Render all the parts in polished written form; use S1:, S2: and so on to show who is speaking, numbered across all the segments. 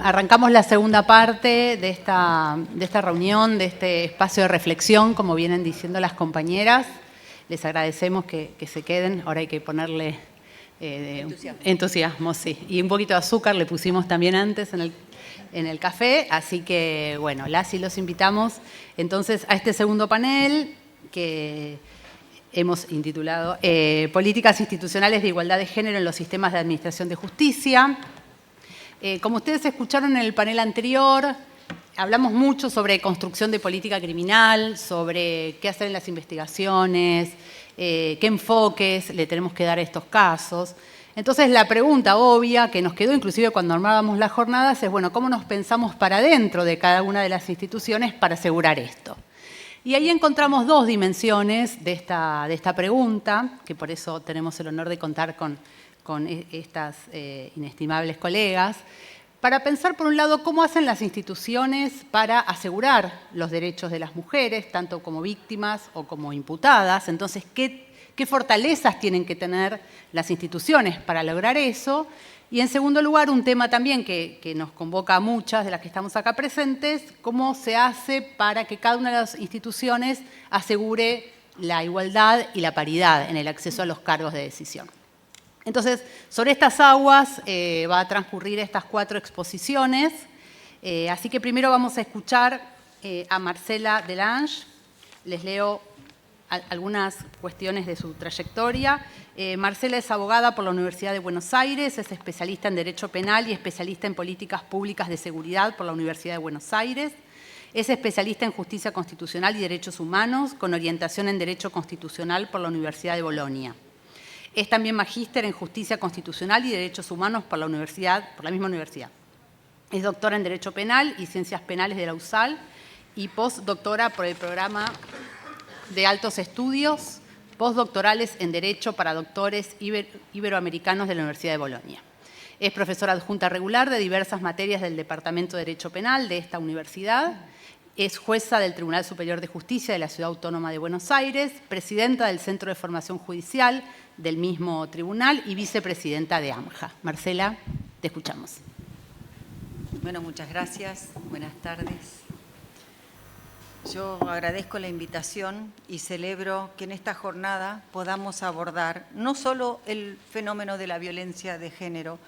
S1: Arrancamos la segunda parte de esta reunión, de este espacio de reflexión, como vienen diciendo las compañeras. Les agradecemos que se queden. Ahora hay que ponerle entusiasmo, sí. Y un poquito de azúcar le pusimos también antes en el café. Así que, bueno, las y los invitamos entonces a este segundo panel que hemos intitulado Políticas institucionales de igualdad de género en los sistemas de administración de justicia. Como ustedes escucharon en el panel anterior, hablamos mucho sobre construcción de política criminal, sobre qué hacer en las investigaciones, qué enfoques le tenemos que dar a estos casos. Entonces, la pregunta obvia que nos quedó inclusive cuando armábamos las jornadas es, bueno, ¿cómo nos pensamos para dentro de cada una de las instituciones para asegurar esto? Y ahí encontramos dos dimensiones de esta pregunta, que por eso tenemos el honor de contar con estas inestimables colegas, para pensar, por un lado, cómo hacen las instituciones para asegurar los derechos de las mujeres, tanto como víctimas o como imputadas. Entonces, ¿qué fortalezas tienen que tener las instituciones para lograr eso? Y en segundo lugar, un tema también que nos convoca a muchas de las que estamos acá presentes, cómo se hace para que cada una de las instituciones asegure la igualdad y la paridad en el acceso a los cargos de decisión. Entonces, sobre estas aguas va a transcurrir estas 4 exposiciones. Así que primero vamos a escuchar a Marcela Delange. Les leo algunas cuestiones de su trayectoria. Marcela es abogada por la Universidad de Buenos Aires, es especialista en Derecho Penal y especialista en Políticas Públicas de Seguridad por la Universidad de Buenos Aires. Es especialista en Justicia Constitucional y Derechos Humanos, con orientación en Derecho Constitucional por la Universidad de Bolonia. Es también magíster en Justicia Constitucional y Derechos Humanos por la misma universidad. Es doctora en Derecho Penal y Ciencias Penales de la USAL y postdoctora por el programa de altos estudios postdoctorales en Derecho para doctores iberoamericanos de la Universidad de Bolonia. Es profesora adjunta regular de diversas materias del Departamento de Derecho Penal de esta universidad. Es jueza del Tribunal Superior de Justicia de la Ciudad Autónoma de Buenos Aires, presidenta del Centro de Formación Judicial del mismo tribunal y vicepresidenta de AMJA. Marcela, te escuchamos.
S2: Bueno, muchas gracias. Buenas tardes. Yo agradezco la invitación y celebro que en esta jornada podamos abordar no solo el fenómeno de la violencia de género,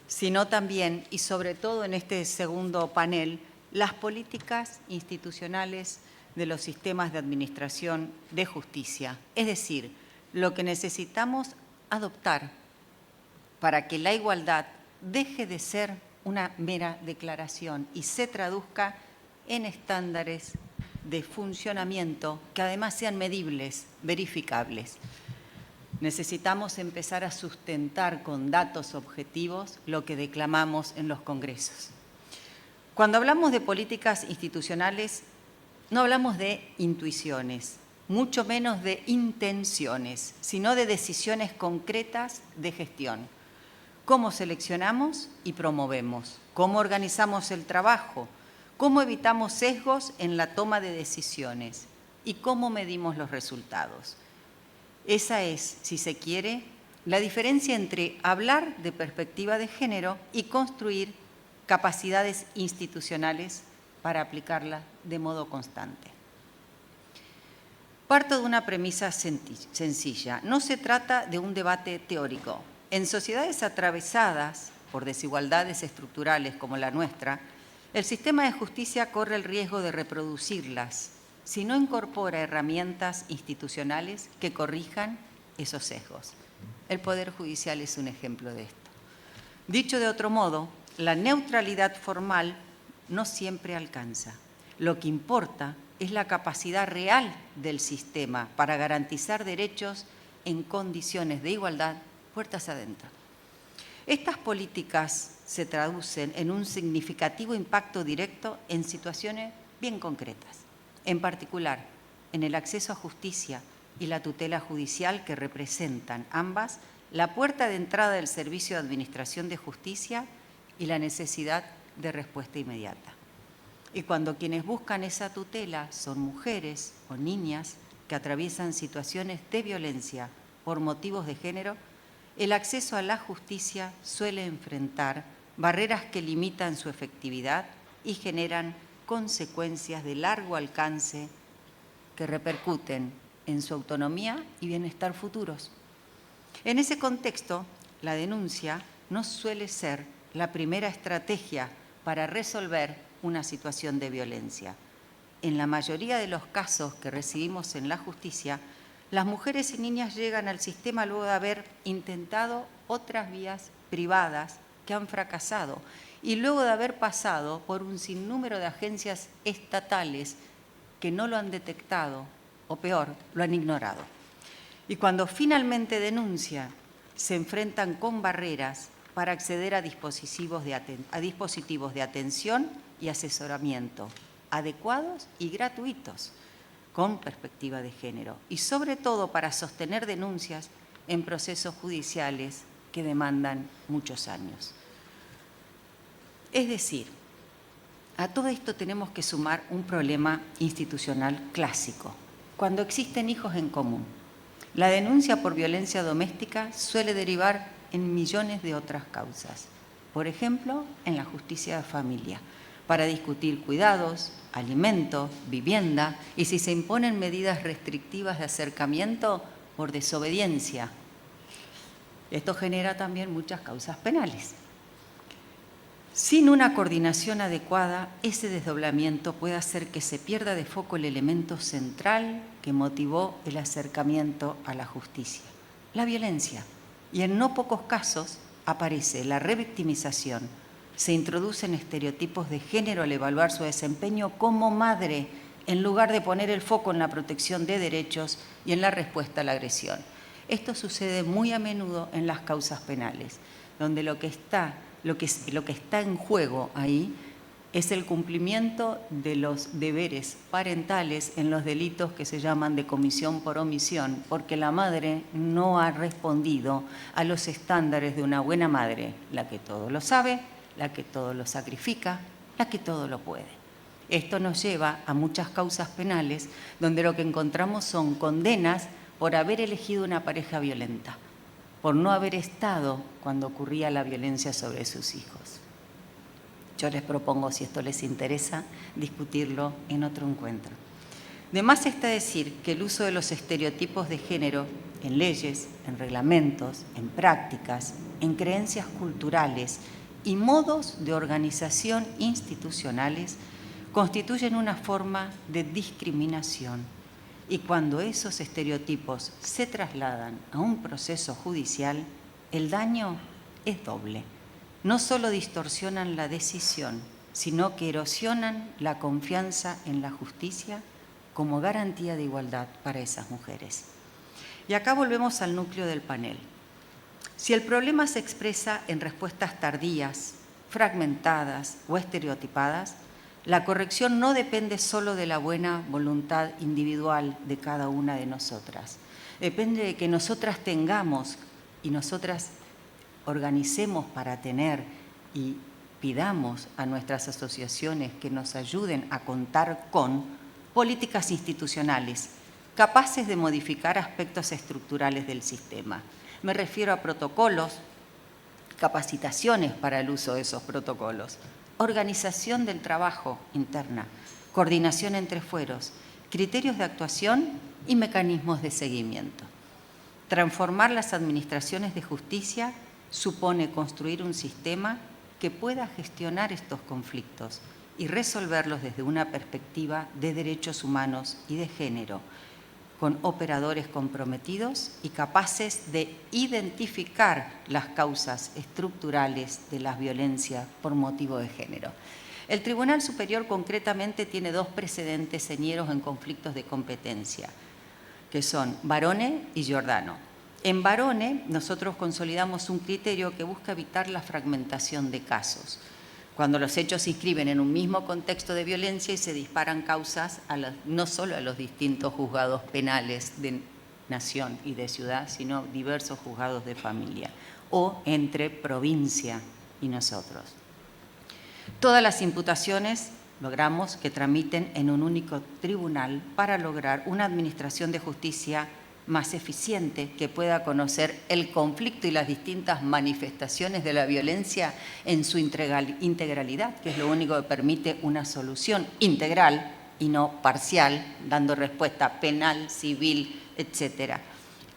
S2: sino también y sobre todo en este segundo panel, las políticas institucionales de los sistemas de administración de justicia. Es decir, lo que necesitamos adoptar para que la igualdad deje de ser una mera declaración y se traduzca en estándares de funcionamiento que además sean medibles, verificables. Necesitamos empezar a sustentar con datos objetivos lo que declamamos en los congresos. Cuando hablamos de políticas institucionales, no hablamos de intuiciones, mucho menos de intenciones, sino de decisiones concretas de gestión. ¿Cómo seleccionamos y promovemos? ¿Cómo organizamos el trabajo? ¿Cómo evitamos sesgos en la toma de decisiones? ¿Y cómo medimos los resultados? Esa es, si se quiere, la diferencia entre hablar de perspectiva de género y construir capacidades institucionales para aplicarla de modo constante. Parto de una premisa sencilla. No se trata de un debate teórico. En sociedades atravesadas por desigualdades estructurales como la nuestra, el sistema de justicia corre el riesgo de reproducirlas si no incorpora herramientas institucionales que corrijan esos sesgos. El Poder Judicial es un ejemplo de esto. Dicho de otro modo, la neutralidad formal no siempre alcanza. Lo que importa es la capacidad real del sistema para garantizar derechos en condiciones de igualdad puertas adentro. Estas políticas se traducen en un significativo impacto directo en situaciones bien concretas, en particular en el acceso a justicia y la tutela judicial que representan ambas la puerta de entrada del servicio de administración de justicia y la necesidad de respuesta inmediata. Y cuando quienes buscan esa tutela son mujeres o niñas que atraviesan situaciones de violencia por motivos de género, el acceso a la justicia suele enfrentar barreras que limitan su efectividad y generan consecuencias de largo alcance que repercuten en su autonomía y bienestar futuros. En ese contexto, la denuncia no suele ser la primera estrategia para resolver una situación de violencia. En la mayoría de los casos que recibimos en la justicia, las mujeres y niñas llegan al sistema luego de haber intentado otras vías privadas que han fracasado y luego de haber pasado por un sinnúmero de agencias estatales que no lo han detectado o peor, lo han ignorado. Y cuando finalmente denuncian, se enfrentan con barreras para acceder a dispositivos de atención y asesoramiento adecuados y gratuitos, con perspectiva de género, y sobre todo para sostener denuncias en procesos judiciales que demandan muchos años. Es decir, a todo esto tenemos que sumar un problema institucional clásico. Cuando existen hijos en común, la denuncia por violencia doméstica suele derivar en millones de otras causas. Por ejemplo, en la justicia de familia, para discutir cuidados, alimento, vivienda y si se imponen medidas restrictivas de acercamiento por desobediencia. Esto genera también muchas causas penales. Sin una coordinación adecuada, ese desdoblamiento puede hacer que se pierda de foco el elemento central que motivó el acercamiento a la justicia, la violencia. Y en no pocos casos aparece la revictimización. Se introducen estereotipos de género al evaluar su desempeño como madre, en lugar de poner el foco en la protección de derechos y en la respuesta a la agresión. Esto sucede muy a menudo en las causas penales, donde lo que está en juego ahí es el cumplimiento de los deberes parentales en los delitos que se llaman de comisión por omisión, porque la madre no ha respondido a los estándares de una buena madre, la que todo lo sabe, la que todo lo sacrifica, la que todo lo puede. Esto nos lleva a muchas causas penales donde lo que encontramos son condenas por haber elegido una pareja violenta, por no haber estado cuando ocurría la violencia sobre sus hijos. Yo les propongo, si esto les interesa, discutirlo en otro encuentro. De más está decir que el uso de los estereotipos de género en leyes, en reglamentos, en prácticas, en creencias culturales y modos de organización institucionales constituyen una forma de discriminación. Y cuando esos estereotipos se trasladan a un proceso judicial, el daño es doble. No solo distorsionan la decisión, sino que erosionan la confianza en la justicia como garantía de igualdad para esas mujeres. Y acá volvemos al núcleo del panel. Si el problema se expresa en respuestas tardías, fragmentadas o estereotipadas, la corrección no depende solo de la buena voluntad individual de cada una de nosotras. Depende de que nosotras tengamos y nosotras organicemos para tener y pidamos a nuestras asociaciones que nos ayuden a contar con políticas institucionales capaces de modificar aspectos estructurales del sistema. Me refiero a protocolos, capacitaciones para el uso de esos protocolos, organización del trabajo interna, coordinación entre fueros, criterios de actuación y mecanismos de seguimiento. Transformar las administraciones de justicia supone construir un sistema que pueda gestionar estos conflictos y resolverlos desde una perspectiva de derechos humanos y de género, con operadores comprometidos y capaces de identificar las causas estructurales de la violencia por motivo de género. El Tribunal Superior concretamente tiene dos precedentes señeros en conflictos de competencia, que son Barone y Giordano. En Barone nosotros consolidamos un criterio que busca evitar la fragmentación de casos, cuando los hechos se inscriben en un mismo contexto de violencia y se disparan causas no solo a los distintos juzgados penales de nación y de ciudad, sino diversos juzgados de familia, o entre provincia y nosotros. Todas las imputaciones logramos que tramiten en un único tribunal para lograr una administración de justicia más eficiente, que pueda conocer el conflicto y las distintas manifestaciones de la violencia en su integralidad, que es lo único que permite una solución integral y no parcial, dando respuesta penal, civil, etc.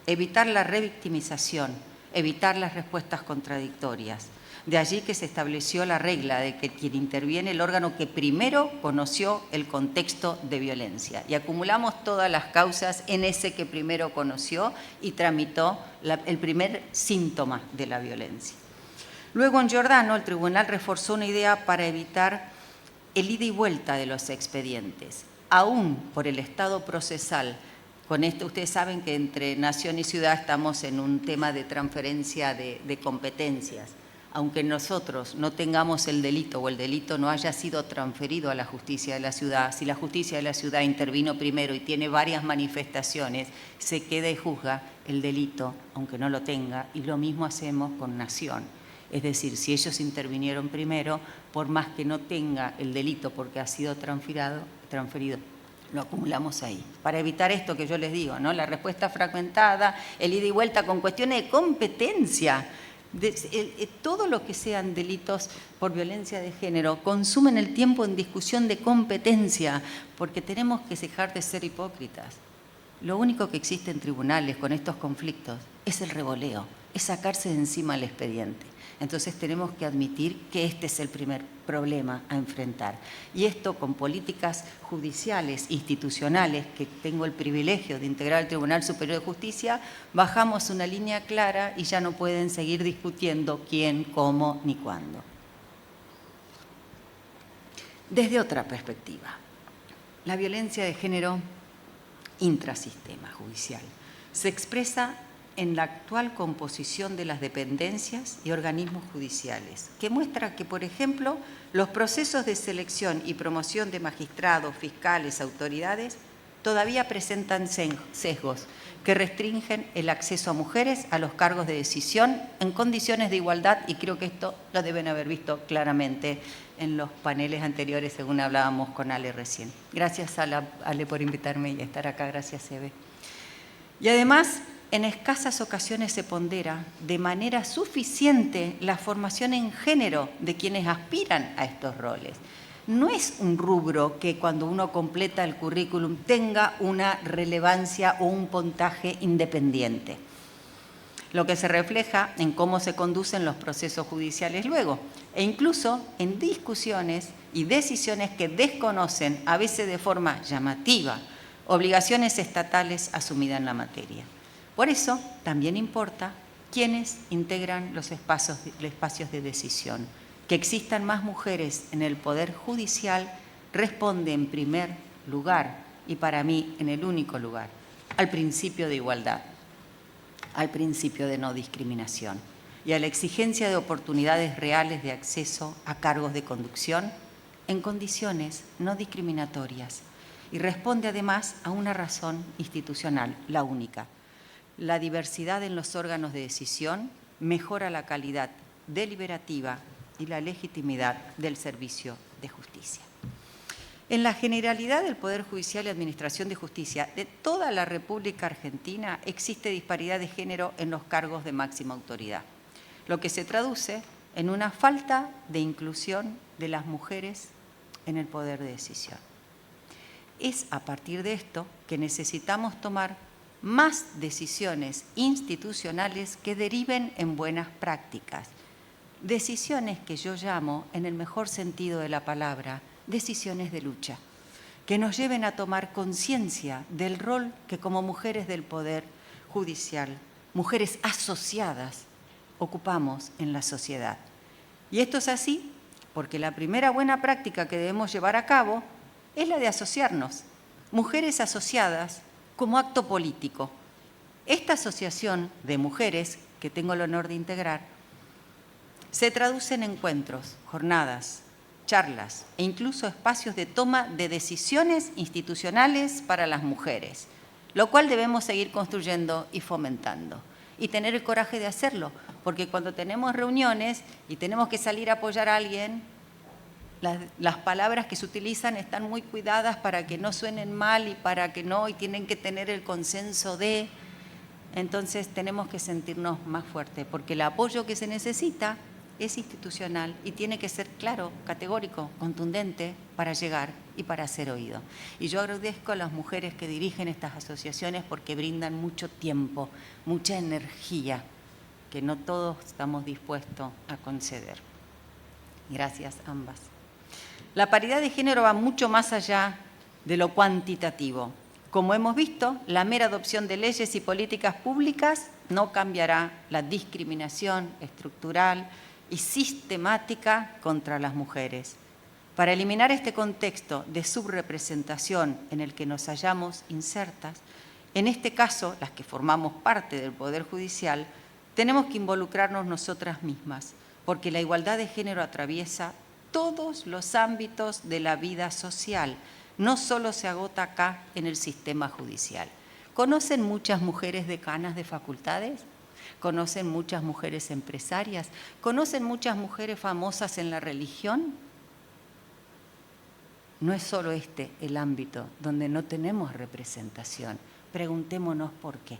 S2: Evitar la revictimización, evitar las respuestas contradictorias. De allí que se estableció la regla de que quien interviene es el órgano que primero conoció el contexto de violencia. Y acumulamos todas las causas en ese que primero conoció y tramitó el primer síntoma de la violencia. Luego en Giordano el tribunal reforzó una idea para evitar el ida y vuelta de los expedientes, aún por el estado procesal. Con esto ustedes saben que entre nación y ciudad estamos en un tema de transferencia de competencias. Aunque nosotros no tengamos el delito o el delito no haya sido transferido a la justicia de la ciudad, si la justicia de la ciudad intervino primero y tiene varias manifestaciones, se queda y juzga el delito, aunque no lo tenga, y lo mismo hacemos con nación. Es decir, si ellos intervinieron primero, por más que no tenga el delito porque ha sido transferido, lo acumulamos ahí. Para evitar esto que yo les digo, ¿no? La respuesta fragmentada, el ida y vuelta con cuestiones de competencia. Todo lo que sean delitos por violencia de género consumen el tiempo en discusión de competencia, porque tenemos que dejar de ser hipócritas. Lo único que existe en tribunales con estos conflictos es el revoleo, es sacarse de encima el expediente. Entonces tenemos que admitir que este es el primer problema a enfrentar. Y esto con políticas judiciales, institucionales, que tengo el privilegio de integrar al Tribunal Superior de Justicia, bajamos una línea clara y ya no pueden seguir discutiendo quién, cómo ni cuándo. Desde otra perspectiva, la violencia de género intrasistema judicial se expresa en la actual composición de las dependencias y organismos judiciales, que muestra que, por ejemplo, los procesos de selección y promoción de magistrados, fiscales, autoridades, todavía presentan sesgos que restringen el acceso a mujeres a los cargos de decisión en condiciones de igualdad, y creo que esto lo deben haber visto claramente en los paneles anteriores, según hablábamos con Ale recién. Gracias, Ale, por invitarme y estar acá. Gracias, Eve. Y además, en escasas ocasiones se pondera de manera suficiente la formación en género de quienes aspiran a estos roles. No es un rubro que cuando uno completa el currículum tenga una relevancia o un puntaje independiente, lo que se refleja en cómo se conducen los procesos judiciales luego, e incluso en discusiones y decisiones que desconocen, a veces de forma llamativa, obligaciones estatales asumidas en la materia. Por eso también importa quiénes integran los espacios de decisión. Que existan más mujeres en el Poder Judicial responde en primer lugar, y para mí en el único lugar, al principio de igualdad, al principio de no discriminación y a la exigencia de oportunidades reales de acceso a cargos de conducción en condiciones no discriminatorias, y responde además a una razón institucional, la única. La diversidad en los órganos de decisión mejora la calidad deliberativa y la legitimidad del servicio de justicia. En la generalidad del Poder Judicial y Administración de Justicia de toda la República Argentina existe disparidad de género en los cargos de máxima autoridad, lo que se traduce en una falta de inclusión de las mujeres en el poder de decisión. Es a partir de esto que necesitamos tomar más decisiones institucionales que deriven en buenas prácticas. Decisiones que yo llamo, en el mejor sentido de la palabra, decisiones de lucha, que nos lleven a tomar conciencia del rol que como mujeres del Poder Judicial, mujeres asociadas, ocupamos en la sociedad. Y esto es así porque la primera buena práctica que debemos llevar a cabo es la de asociarnos, mujeres asociadas, como acto político. Esta asociación de mujeres, que tengo el honor de integrar, se traduce en encuentros, jornadas, charlas e incluso espacios de toma de decisiones institucionales para las mujeres, lo cual debemos seguir construyendo y fomentando. Y tener el coraje de hacerlo, porque cuando tenemos reuniones y tenemos que salir a apoyar a alguien, las palabras que se utilizan están muy cuidadas para que no suenen mal y para que no, y tienen que tener el consenso de, entonces tenemos que sentirnos más fuertes, porque el apoyo que se necesita es institucional y tiene que ser claro, categórico, contundente para llegar y para ser oído. Y yo agradezco a las mujeres que dirigen estas asociaciones porque brindan mucho tiempo, mucha energía, que no todos estamos dispuestos a conceder. Gracias ambas. La paridad de género va mucho más allá de lo cuantitativo. Como hemos visto, la mera adopción de leyes y políticas públicas no cambiará la discriminación estructural y sistemática contra las mujeres. Para eliminar este contexto de subrepresentación en el que nos hallamos insertas, en este caso, las que formamos parte del Poder Judicial, tenemos que involucrarnos nosotras mismas, porque la igualdad de género atraviesa todos los ámbitos de la vida social, no solo se agota acá en el sistema judicial. ¿Conocen muchas mujeres decanas de facultades? ¿Conocen muchas mujeres empresarias? ¿Conocen muchas mujeres famosas en la religión? No es solo este el ámbito donde no tenemos representación. Preguntémonos por qué.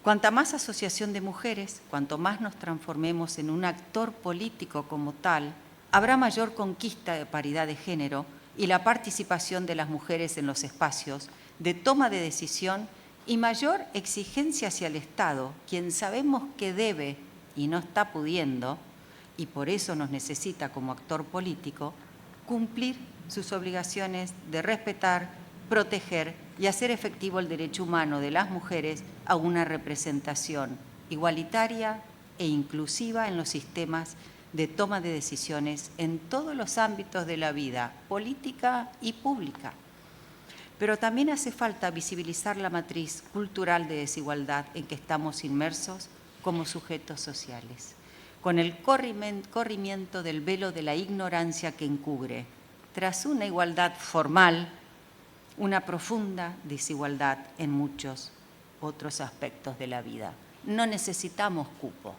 S2: Cuanta más asociación de mujeres, cuanto más nos transformemos en un actor político como tal, habrá mayor conquista de paridad de género y la participación de las mujeres en los espacios de toma de decisión y mayor exigencia hacia el Estado, quien sabemos que debe y no está pudiendo, y por eso nos necesita como actor político, cumplir sus obligaciones de respetar, proteger y hacer efectivo el derecho humano de las mujeres a una representación igualitaria e inclusiva en los sistemas de toma de decisiones en todos los ámbitos de la vida política y pública. Pero también hace falta visibilizar la matriz cultural de desigualdad en que estamos inmersos como sujetos sociales, con el corrimiento del velo de la ignorancia que encubre, tras una igualdad formal, una profunda desigualdad en muchos otros aspectos de la vida. No necesitamos cupo.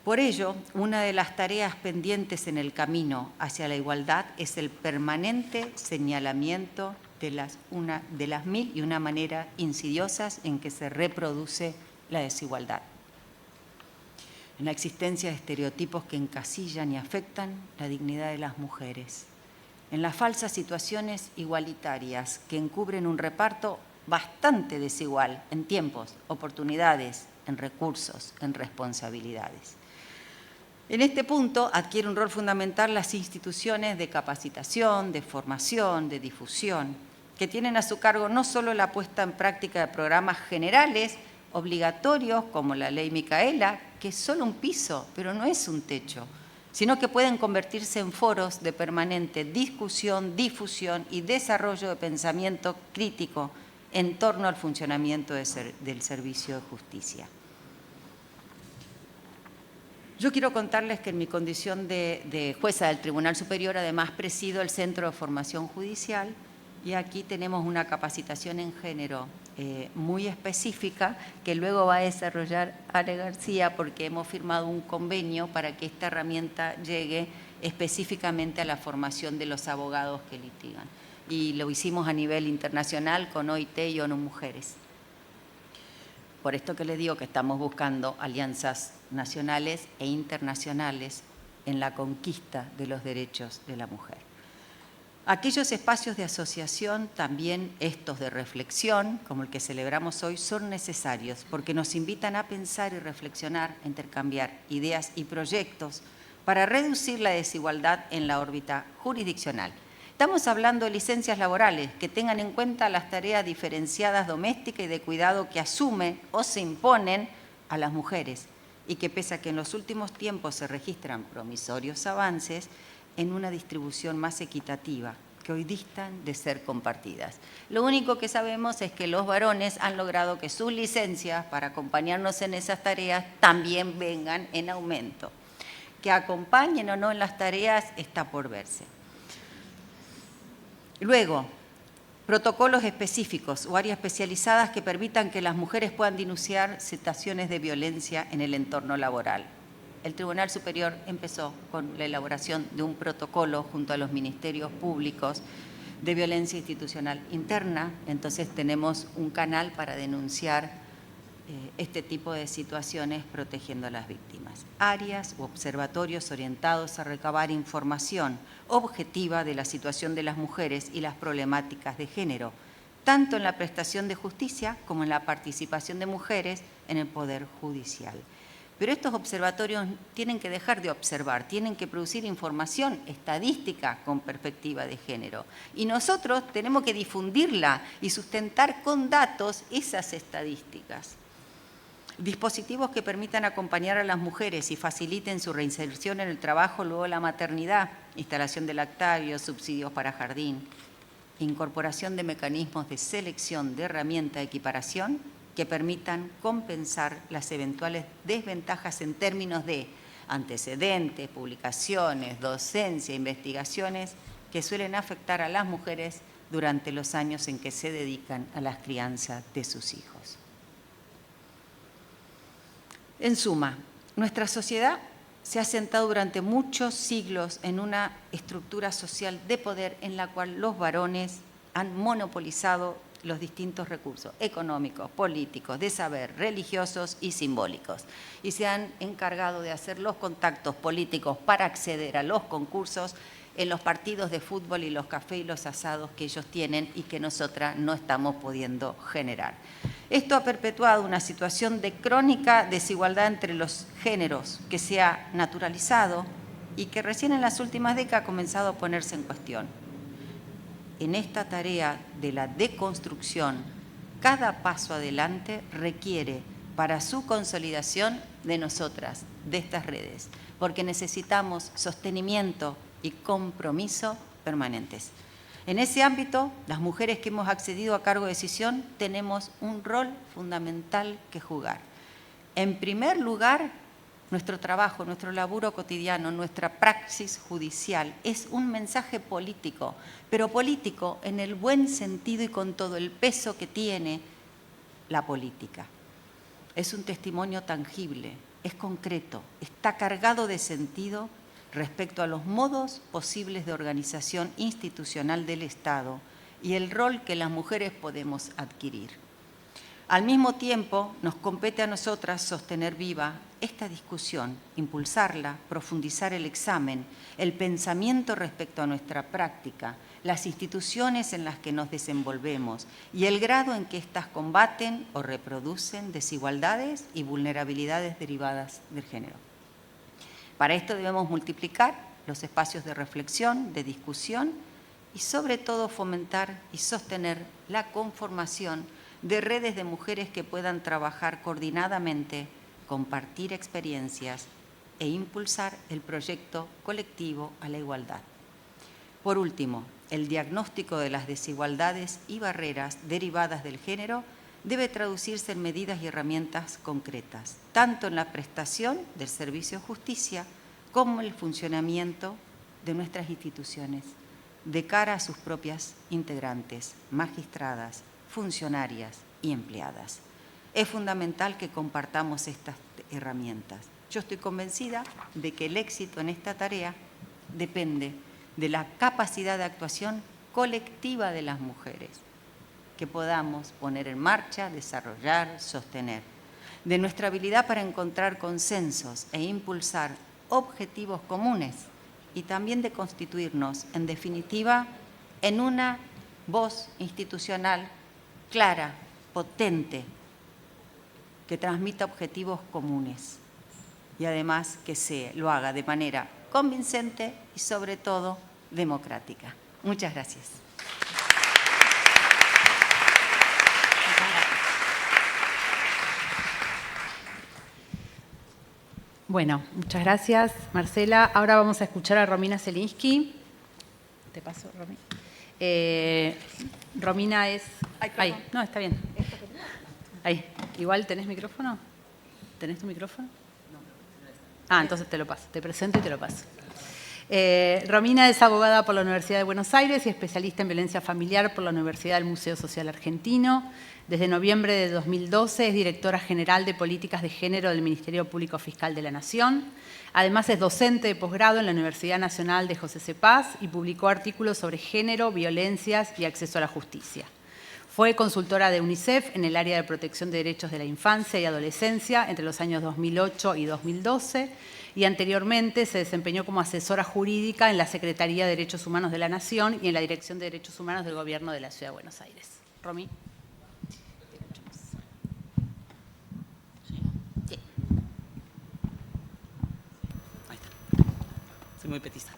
S2: Por ello, una de las tareas pendientes en el camino hacia la igualdad es el permanente señalamiento de las mil y una maneras insidiosas en que se reproduce la desigualdad. En la existencia de estereotipos que encasillan y afectan la dignidad de las mujeres, en las falsas situaciones igualitarias que encubren un reparto bastante desigual en tiempos, oportunidades, en recursos, en responsabilidades. En este punto adquiere un rol fundamental las instituciones de capacitación, de formación, de difusión, que tienen a su cargo no solo la puesta en práctica de programas generales, obligatorios, como la Ley Micaela, que es solo un piso, pero no es un techo, sino que pueden convertirse en foros de permanente discusión, difusión y desarrollo de pensamiento crítico en torno al funcionamiento del servicio de justicia. Yo quiero contarles que en mi condición de jueza del Tribunal Superior, además presido el Centro de Formación Judicial y aquí tenemos una capacitación en género muy específica que luego va a desarrollar Ale García porque hemos firmado un convenio para que esta herramienta llegue específicamente a la formación de los abogados que litigan. Y lo hicimos a nivel internacional con OIT y ONU Mujeres. Por esto que les digo que estamos buscando alianzas nacionales e internacionales en la conquista de los derechos de la mujer. Aquellos espacios de asociación, también estos de reflexión, como el que celebramos hoy, son necesarios porque nos invitan a pensar y reflexionar, a intercambiar ideas y proyectos para reducir la desigualdad en la órbita jurisdiccional. Estamos hablando de licencias laborales que tengan en cuenta las tareas diferenciadas domésticas y de cuidado que asumen o se imponen a las mujeres y que pese a que en los últimos tiempos se registran promisorios avances en una distribución más equitativa, que hoy distan de ser compartidas. Lo único que sabemos es que los varones han logrado que sus licencias para acompañarnos en esas tareas también vengan en aumento. Que acompañen o no en las tareas está por verse. Luego, protocolos específicos o áreas especializadas que permitan que las mujeres puedan denunciar situaciones de violencia en el entorno laboral. El Tribunal Superior empezó con la elaboración de un protocolo junto a los ministerios públicos de violencia institucional interna. Entonces tenemos un canal para denunciar este tipo de situaciones protegiendo a las víctimas. Áreas u observatorios orientados a recabar información objetiva de la situación de las mujeres y las problemáticas de género, tanto en la prestación de justicia como en la participación de mujeres en el Poder Judicial. Pero estos observatorios tienen que dejar de observar, tienen que producir información estadística con perspectiva de género. Y nosotros tenemos que difundirla y sustentar con datos esas estadísticas. Dispositivos que permitan acompañar a las mujeres y faciliten su reinserción en el trabajo luego de la maternidad, instalación de lactario, subsidios para jardín, incorporación de mecanismos de selección de herramienta de equiparación que permitan compensar las eventuales desventajas en términos de antecedentes, publicaciones, docencia, investigaciones que suelen afectar a las mujeres durante los años en que se dedican a la crianza de sus hijos. En suma, nuestra sociedad se ha sentado durante muchos siglos en una estructura social de poder en la cual los varones han monopolizado los distintos recursos económicos, políticos, de saber, religiosos y simbólicos, y se han encargado de hacer los contactos políticos para acceder a los concursos en los partidos de fútbol y los cafés y los asados que ellos tienen y que nosotras no estamos pudiendo generar. Esto ha perpetuado una situación de crónica desigualdad entre los géneros que se ha naturalizado y que recién en las últimas décadas ha comenzado a ponerse en cuestión. En esta tarea de la deconstrucción, cada paso adelante requiere para su consolidación de nosotras, de estas redes, porque necesitamos sostenimiento y compromiso permanentes. En ese ámbito, las mujeres que hemos accedido a cargo de decisión tenemos un rol fundamental que jugar. En primer lugar, nuestro trabajo, nuestro laburo cotidiano, nuestra praxis judicial es un mensaje político, pero político en el buen sentido y con todo el peso que tiene la política. Es un testimonio tangible, es concreto, está cargado de sentido respecto a los modos posibles de organización institucional del Estado y el rol que las mujeres podemos adquirir. Al mismo tiempo, nos compete a nosotras sostener viva esta discusión, impulsarla, profundizar el examen, el pensamiento respecto a nuestra práctica, las instituciones en las que nos desenvolvemos y el grado en que éstas combaten o reproducen desigualdades y vulnerabilidades derivadas del género. Para esto debemos multiplicar los espacios de reflexión, de discusión y sobre todo fomentar y sostener la conformación de redes de mujeres que puedan trabajar coordinadamente, compartir experiencias e impulsar el proyecto colectivo a la igualdad. Por último, el diagnóstico de las desigualdades y barreras derivadas del género debe traducirse en medidas y herramientas concretas, tanto en la prestación del servicio de justicia como en el funcionamiento de nuestras instituciones, de cara a sus propias integrantes, magistradas, funcionarias y empleadas. Es fundamental que compartamos estas herramientas. Yo estoy convencida de que el éxito en esta tarea depende de la capacidad de actuación colectiva de las mujeres, que podamos poner en marcha, desarrollar, sostener, de nuestra habilidad para encontrar consensos e impulsar objetivos comunes y también de constituirnos, en definitiva, en una voz institucional clara, potente, que transmita objetivos comunes y además que lo haga de manera convincente y sobre todo democrática. Muchas gracias.
S1: Bueno, muchas gracias, Marcela. Ahora vamos a escuchar a Romina Zelinsky. Te paso, Romina. Romina es... Ahí, no, está bien. Ahí. Igual, ¿tenés micrófono? ¿Tenés tu micrófono? Ah, entonces te lo paso. Te presento y te lo paso. Romina es abogada por la Universidad de Buenos Aires y especialista en violencia familiar por la Universidad del Museo Social Argentino. Desde noviembre de 2012 es directora general de Políticas de Género del Ministerio Público Fiscal de la Nación. Además es docente de posgrado en la Universidad Nacional de José C. Paz y publicó artículos sobre género, violencias y acceso a la justicia. Fue consultora de UNICEF en el área de protección de derechos de la infancia y adolescencia entre los años 2008 y 2012 y anteriormente se desempeñó como asesora jurídica en la Secretaría de Derechos Humanos de la Nación y en la Dirección de Derechos Humanos del Gobierno de la Ciudad de Buenos Aires. Romy.
S3: Soy muy petiza.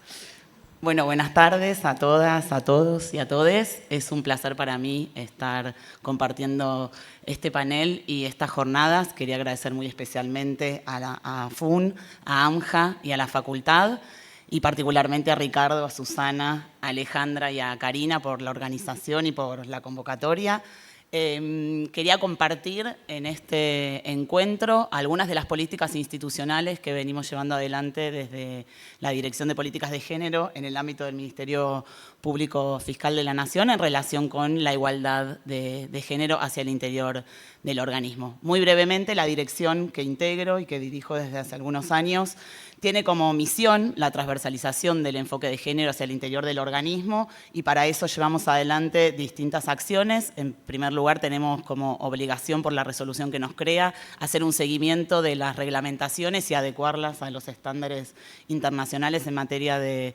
S3: Bueno, buenas tardes a todas, a todos y a todes. Es un placer para mí estar compartiendo este panel y estas jornadas. Quería agradecer muy especialmente a FUN, a AMJA y a la facultad, y particularmente a Ricardo, a Susana, a Alejandra y a Karina por la organización y por la convocatoria. Quería compartir en este encuentro algunas de las políticas institucionales que venimos llevando adelante desde la Dirección de Políticas de Género en el ámbito del Ministerio Público Fiscal de la Nación en relación con la igualdad de género hacia el interior del organismo. Muy brevemente, la dirección que integro y que dirijo desde hace algunos años tiene como misión la transversalización del enfoque de género hacia el interior del organismo y para eso llevamos adelante distintas acciones. En primer lugar, tenemos como obligación por la resolución que nos crea hacer un seguimiento de las reglamentaciones y adecuarlas a los estándares internacionales en materia de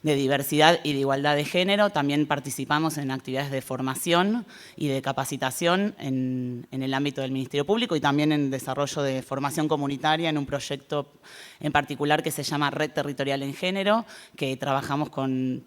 S3: diversidad y de igualdad de género. También participamos en actividades de formación y de capacitación en el ámbito del Ministerio Público y también en desarrollo de formación comunitaria en un proyecto en particular que se llama Red Territorial en Género, que trabajamos con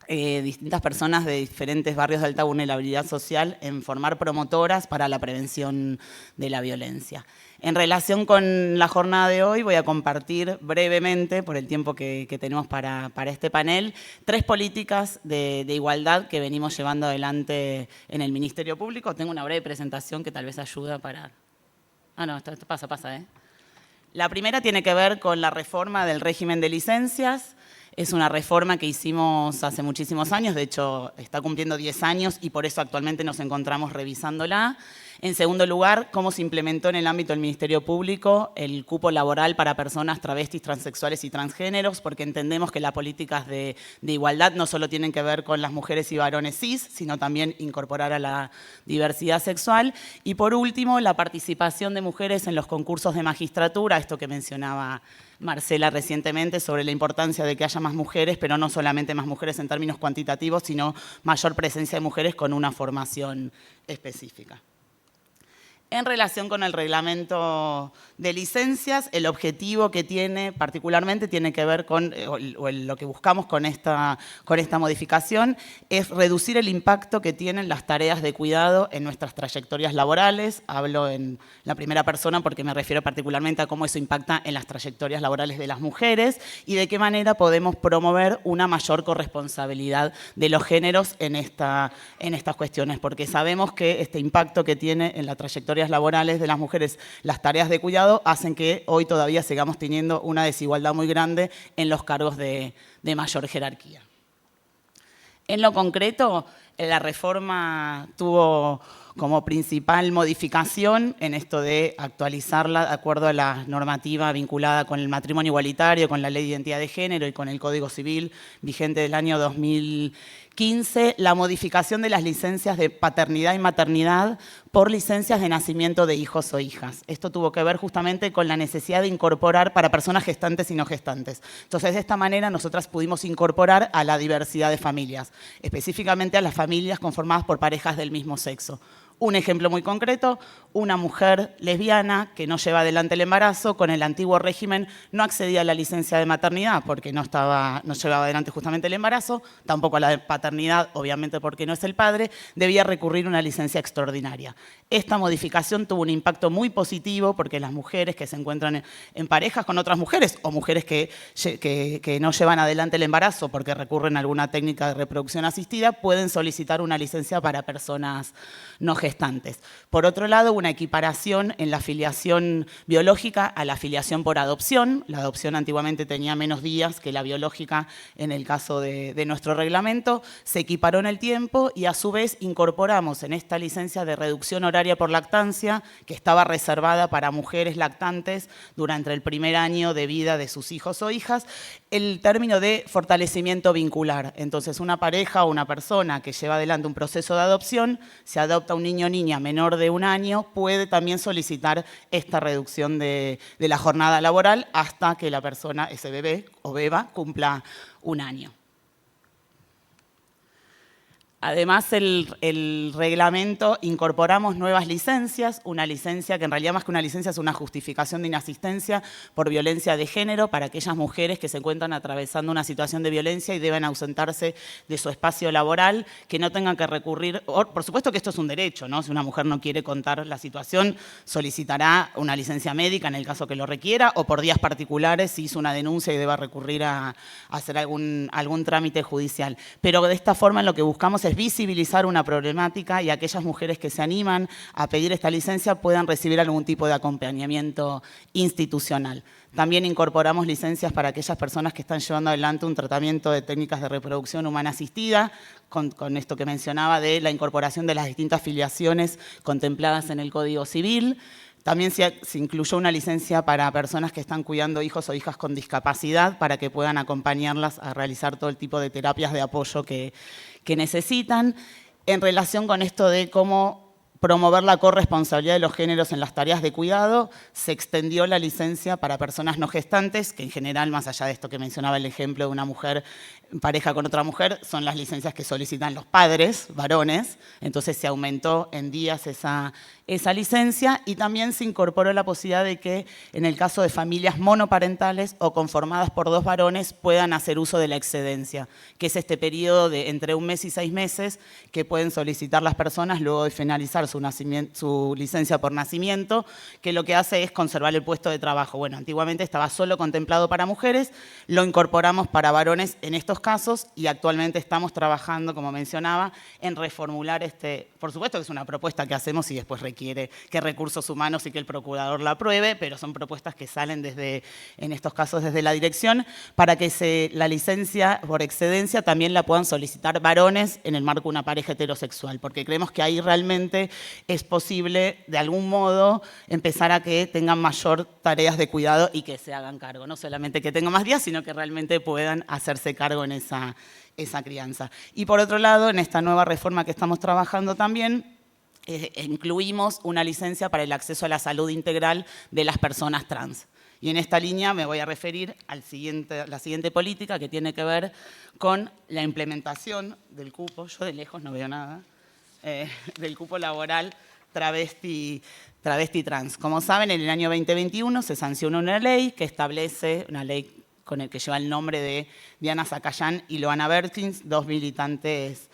S3: distintas personas de diferentes barrios de alta vulnerabilidad social en formar promotoras para la prevención de la violencia. En relación con la jornada de hoy voy a compartir brevemente, por el tiempo que tenemos para este panel, 3 políticas de igualdad que venimos llevando adelante en el Ministerio Público. Tengo una breve presentación que tal vez ayuda para... Ah, no, esto pasa, ¿eh? La primera tiene que ver con la reforma del régimen de licencias. Es una reforma que hicimos hace muchísimos años, de hecho está cumpliendo 10 años y por eso actualmente nos encontramos revisándola. En segundo lugar, cómo se implementó en el ámbito del Ministerio Público el cupo laboral para personas travestis, transexuales y transgéneros, porque entendemos que las políticas de igualdad no solo tienen que ver con las mujeres y varones cis, sino también incorporar a la diversidad sexual. Y por último, la participación de mujeres en los concursos de magistratura, esto que mencionaba Marcela recientemente sobre la importancia de que haya más mujeres, pero no solamente más mujeres en términos cuantitativos, sino mayor presencia de mujeres con una formación específica. En relación con el reglamento de licencias, el objetivo que tiene particularmente tiene que ver con, lo que buscamos con esta modificación, es reducir el impacto que tienen las tareas de cuidado en nuestras trayectorias laborales. Hablo en la primera persona porque me refiero particularmente a cómo eso impacta en las trayectorias laborales de las mujeres y de qué manera podemos promover una mayor corresponsabilidad de los géneros en estas cuestiones, porque sabemos que este impacto que tiene en la trayectoria laborales de las mujeres, las tareas de cuidado, hacen que hoy todavía sigamos teniendo una desigualdad muy grande en los cargos de mayor jerarquía. En lo concreto, la reforma tuvo como principal modificación en esto de actualizarla de acuerdo a la normativa vinculada con el matrimonio igualitario, con la Ley de Identidad de Género y con el Código Civil vigente del año 2015, la modificación de las licencias de paternidad y maternidad por licencias de nacimiento de hijos o hijas. Esto tuvo que ver justamente con la necesidad de incorporar para personas gestantes y no gestantes. Entonces, de esta manera, nosotras pudimos incorporar a la diversidad de familias, específicamente a las familias conformadas por parejas del mismo sexo. Un ejemplo muy concreto, una mujer lesbiana que no lleva adelante el embarazo, con el antiguo régimen no accedía a la licencia de maternidad porque no llevaba adelante justamente el embarazo, tampoco a la de paternidad, obviamente porque no es el padre, debía recurrir a una licencia extraordinaria. Esta modificación tuvo un impacto muy positivo porque las mujeres que se encuentran en parejas con otras mujeres o mujeres que no llevan adelante el embarazo porque recurren a alguna técnica de reproducción asistida pueden solicitar una licencia para personas no gestantes. gestantes. Por otro lado, una equiparación en la filiación biológica a la filiación por adopción. La adopción antiguamente tenía menos días que la biológica en el caso de nuestro reglamento. Se equiparó en el tiempo y a su vez incorporamos en esta licencia de reducción horaria por lactancia, que estaba reservada para mujeres lactantes durante el primer año de vida de sus hijos o hijas, el término de fortalecimiento vincular. Entonces, una pareja o una persona que lleva adelante un proceso de adopción, se adopta un niño o niña menor de 1 año, puede también solicitar esta reducción de la jornada laboral hasta que la persona, ese bebé o beba, cumpla 1 año. Además, el reglamento incorporamos nuevas licencias, una licencia que en realidad más que una licencia es una justificación de inasistencia por violencia de género para aquellas mujeres que se encuentran atravesando una situación de violencia y deben ausentarse de su espacio laboral, que no tengan que recurrir, por supuesto que esto es un derecho, ¿no? Si una mujer no quiere contar la situación, solicitará una licencia médica en el caso que lo requiera o por días particulares si hizo una denuncia y deba recurrir a hacer algún trámite judicial. Pero de esta forma lo que buscamos es visibilizar una problemática y aquellas mujeres que se animan a pedir esta licencia puedan recibir algún tipo de acompañamiento institucional. También incorporamos licencias para aquellas personas que están llevando adelante un tratamiento de técnicas de reproducción humana asistida, con esto que mencionaba de la incorporación de las distintas filiaciones contempladas en el Código Civil. También se incluyó una licencia para personas que están cuidando hijos o hijas con discapacidad para que puedan acompañarlas a realizar todo el tipo de terapias de apoyo que necesitan. En relación con esto de cómo promover la corresponsabilidad de los géneros en las tareas de cuidado, se extendió la licencia para personas no gestantes, que en general, más allá de esto que mencionaba el ejemplo de una mujer en pareja con otra mujer, son las licencias que solicitan los padres, varones. Entonces se aumentó en días esa licencia y también se incorporó la posibilidad de que en el caso de familias monoparentales o conformadas por 2 varones puedan hacer uso de la excedencia, que es este periodo de entre 1 mes y 6 meses que pueden solicitar las personas luego de finalizar su licencia por nacimiento, que lo que hace es conservar el puesto de trabajo. Bueno, antiguamente estaba solo contemplado para mujeres, lo incorporamos para varones en estos casos y actualmente estamos trabajando, como mencionaba, en reformular por supuesto que es una propuesta que hacemos y después requiere que recursos humanos y que el procurador la apruebe, pero son propuestas que salen en estos casos desde la dirección, para que la licencia por excedencia también la puedan solicitar varones en el marco de una pareja heterosexual, porque creemos que ahí realmente es posible, de algún modo, empezar a que tengan mayor tareas de cuidado y que se hagan cargo. No solamente que tengan más días, sino que realmente puedan hacerse cargo en esa crianza. Y por otro lado, en esta nueva reforma que estamos trabajando también, incluimos una licencia para el acceso a la salud integral de las personas trans. Y en esta línea me voy a referir a la siguiente política que tiene que ver con la implementación del cupo, yo de lejos no veo nada, del cupo laboral travesti trans. Como saben, en el año 2021 se sancionó una ley que establece, una ley con el que lleva el nombre de Diana Zacayán y Loana Bertins, 2 militantes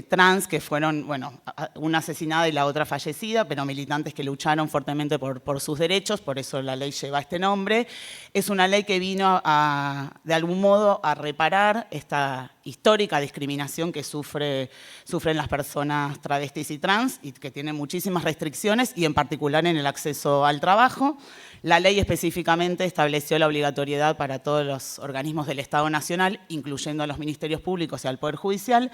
S3: trans que fueron, bueno, una asesinada y la otra fallecida, pero militantes que lucharon fuertemente por sus derechos, por eso la ley lleva este nombre. Es una ley que vino de algún modo a reparar esta histórica discriminación que sufren las personas travestis y trans y que tiene muchísimas restricciones y en particular en el acceso al trabajo. La ley específicamente estableció la obligatoriedad para todos los organismos del Estado Nacional, incluyendo a los ministerios públicos y al Poder Judicial,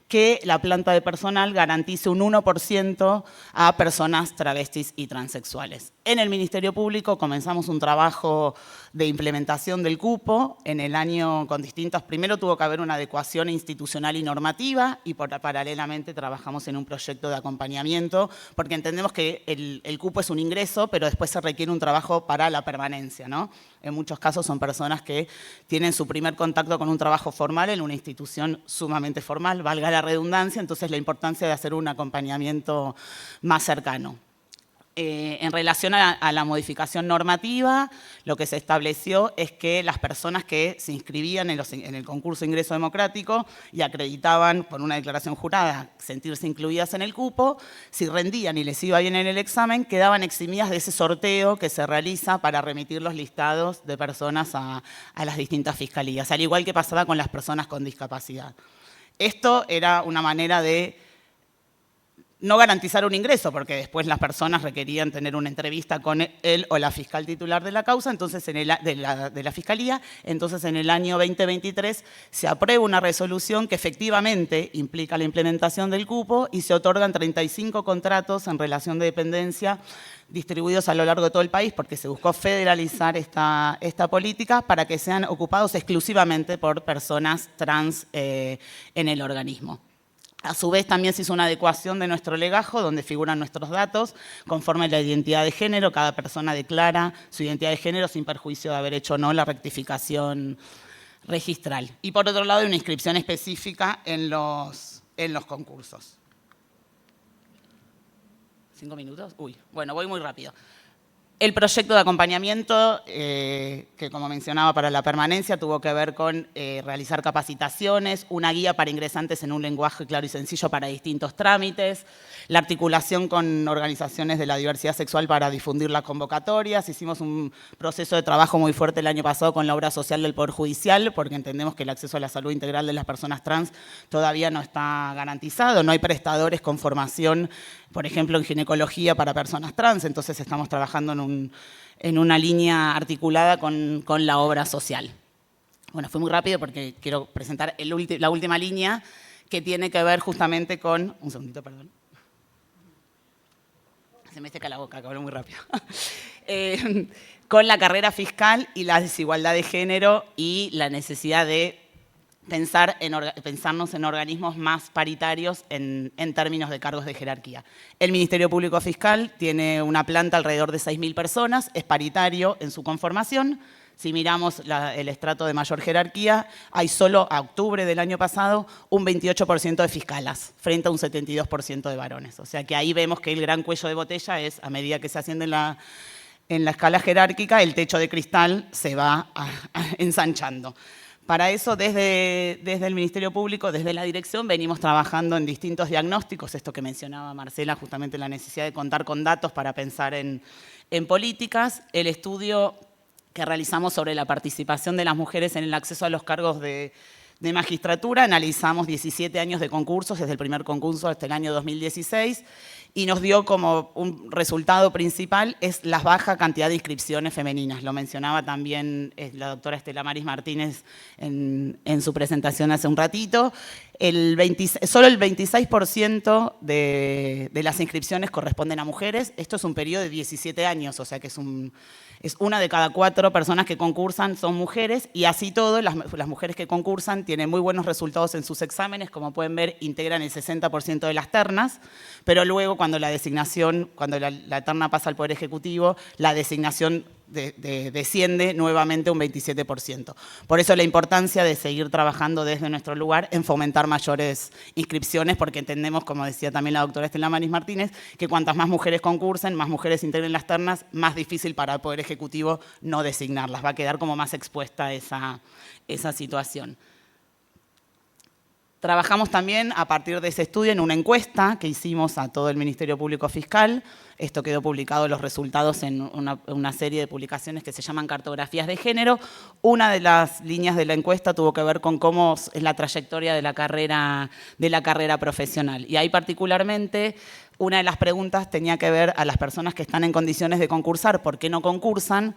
S3: que la planta de personal garantice un 1% a personas travestis y transexuales. En el Ministerio Público comenzamos un trabajo de implementación del cupo en el año con distintos. Primero tuvo que haber una adecuación institucional y normativa y paralelamente trabajamos en un proyecto de acompañamiento porque entendemos que el cupo es un ingreso, pero después se requiere un trabajo para la permanencia, ¿no? En muchos casos son personas que tienen su primer contacto con un trabajo formal en una institución sumamente formal, valga la redundancia, entonces la importancia de hacer un acompañamiento más cercano. En relación a la modificación normativa, lo que se estableció es que las personas que se inscribían en el concurso de ingreso democrático y acreditaban por una declaración jurada sentirse incluidas en el cupo, si rendían y les iba bien en el examen, quedaban eximidas de ese sorteo que se realiza para remitir los listados de personas a las distintas fiscalías, al igual que pasaba con las personas con discapacidad. Esto era una manera de no garantizar un ingreso, porque después las personas requerían tener una entrevista con él o la fiscal titular de la causa, entonces de la Fiscalía. Entonces, en el año 2023 se aprueba una resolución que efectivamente implica la implementación del cupo y se otorgan 35 contratos en relación de dependencia distribuidos a lo largo de todo el país, porque se buscó federalizar esta política para que sean ocupados exclusivamente por personas trans en el organismo. A su vez, también se hizo una adecuación de nuestro legajo, donde figuran nuestros datos, conforme a la identidad de género. Cada persona declara su identidad de género sin perjuicio de haber hecho o no la rectificación registral. Y por otro lado, hay una inscripción específica en los concursos. 5 minutos. Uy, bueno, voy muy rápido. El proyecto de acompañamiento, que como mencionaba para la permanencia, tuvo que ver con realizar capacitaciones, una guía para ingresantes en un lenguaje claro y sencillo para distintos trámites, la articulación con organizaciones de la diversidad sexual para difundir las convocatorias. Hicimos un proceso de trabajo muy fuerte el año pasado con la obra social del Poder Judicial, porque entendemos que el acceso a la salud integral de las personas trans todavía no está garantizado, no hay prestadores con formación, por ejemplo, en ginecología para personas trans, entonces estamos trabajando en una línea articulada con la obra social. Bueno, fue muy rápido porque quiero presentar la última línea que tiene que ver justamente con... Un segundito, perdón. Se me seca la boca, que hablo muy rápido. Con la carrera fiscal y la desigualdad de género y la necesidad de pensarnos en organismos más paritarios en términos de cargos de jerarquía. El Ministerio Público Fiscal tiene una planta alrededor de 6.000 personas, es paritario en su conformación. Si miramos el estrato de mayor jerarquía, hay solo a octubre del año pasado un 28% de fiscalas, frente a un 72% de varones. O sea que ahí vemos que el gran cuello de botella es, a medida que se asciende en la escala jerárquica, el techo de cristal se va ensanchando. Para eso, desde el Ministerio Público, desde la dirección, venimos trabajando en distintos diagnósticos, esto que mencionaba Marcela, justamente la necesidad de contar con datos para pensar en políticas. El estudio que realizamos sobre la participación de las mujeres en el acceso a los cargos de magistratura, analizamos 17 años de concursos, desde el primer concurso hasta el año 2016, y nos dio como un resultado principal es la baja cantidad de inscripciones femeninas. Lo mencionaba también la doctora Estela Maris Martínez en su presentación hace un ratito. Solo el 26% de las inscripciones corresponden a mujeres. Esto es un periodo de 17 años, o sea que es una de cada 4 personas que concursan son mujeres, y así todo, las mujeres que concursan tienen muy buenos resultados en sus exámenes, como pueden ver, integran el 60% de las ternas, pero luego cuando la terna pasa al Poder Ejecutivo, la designación desciende nuevamente un 27%. Por eso la importancia de seguir trabajando desde nuestro lugar en fomentar mayores inscripciones, porque entendemos, como decía también la doctora Estela Maris Martínez, que cuantas más mujeres concursen, más mujeres integren las ternas, más difícil para el Poder Ejecutivo no designarlas. Va a quedar como más expuesta esa situación. Trabajamos también a partir de ese estudio en una encuesta que hicimos a todo el Ministerio Público Fiscal. Esto quedó publicado, los resultados, en una serie de publicaciones que se llaman cartografías de género. Una de las líneas de la encuesta tuvo que ver con cómo es la trayectoria de la carrera profesional. Y ahí particularmente una de las preguntas tenía que ver a las personas que están en condiciones de concursar, ¿por qué no concursan?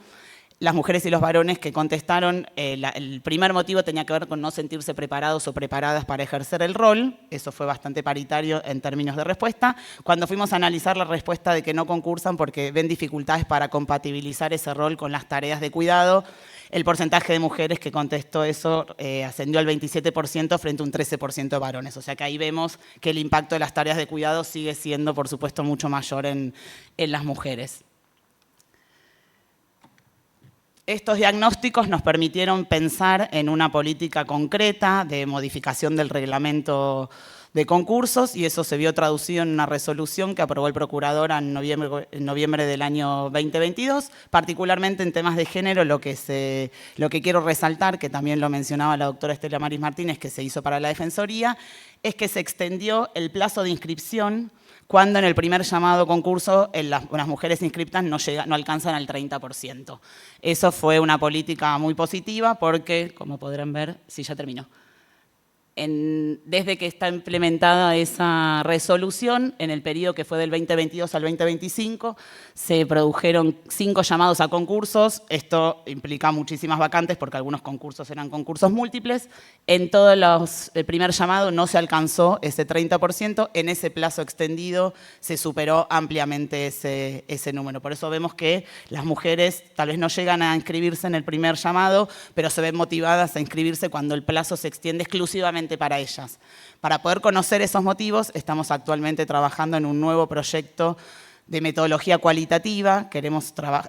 S3: Las mujeres y los varones que contestaron, el primer motivo tenía que ver con no sentirse preparados o preparadas para ejercer el rol. Eso fue bastante paritario en términos de respuesta. Cuando fuimos a analizar la respuesta de que no concursan porque ven dificultades para compatibilizar ese rol con las tareas de cuidado, el porcentaje de mujeres que contestó eso ascendió al 27% frente a un 13% de varones. O sea que ahí vemos que el impacto de las tareas de cuidado sigue siendo, por supuesto, mucho mayor en las mujeres. Estos diagnósticos nos permitieron pensar en una política concreta de modificación del reglamento de concursos, y eso se vio traducido en una resolución que aprobó el procurador en noviembre del año 2022, particularmente en temas de género. Lo que quiero resaltar, que también lo mencionaba la doctora Estela Maris Martínez, que se hizo para la Defensoría, es que se extendió el plazo de inscripción cuando en el primer llamado concurso las mujeres inscriptas no alcanzan al 30%. Eso fue una política muy positiva porque, como podrán ver, sí, ya terminó. Desde que está implementada esa resolución, en el periodo que fue del 2022 al 2025, se produjeron 5 llamados a concursos. Esto implica muchísimas vacantes porque algunos concursos eran concursos múltiples. En todos el primer llamado no se alcanzó ese 30%. En ese plazo extendido se superó ampliamente ese número. Por eso vemos que las mujeres tal vez no llegan a inscribirse en el primer llamado, pero se ven motivadas a inscribirse cuando el plazo se extiende exclusivamente para ellas. Para poder conocer esos motivos, estamos actualmente trabajando en un nuevo proyecto de metodología cualitativa.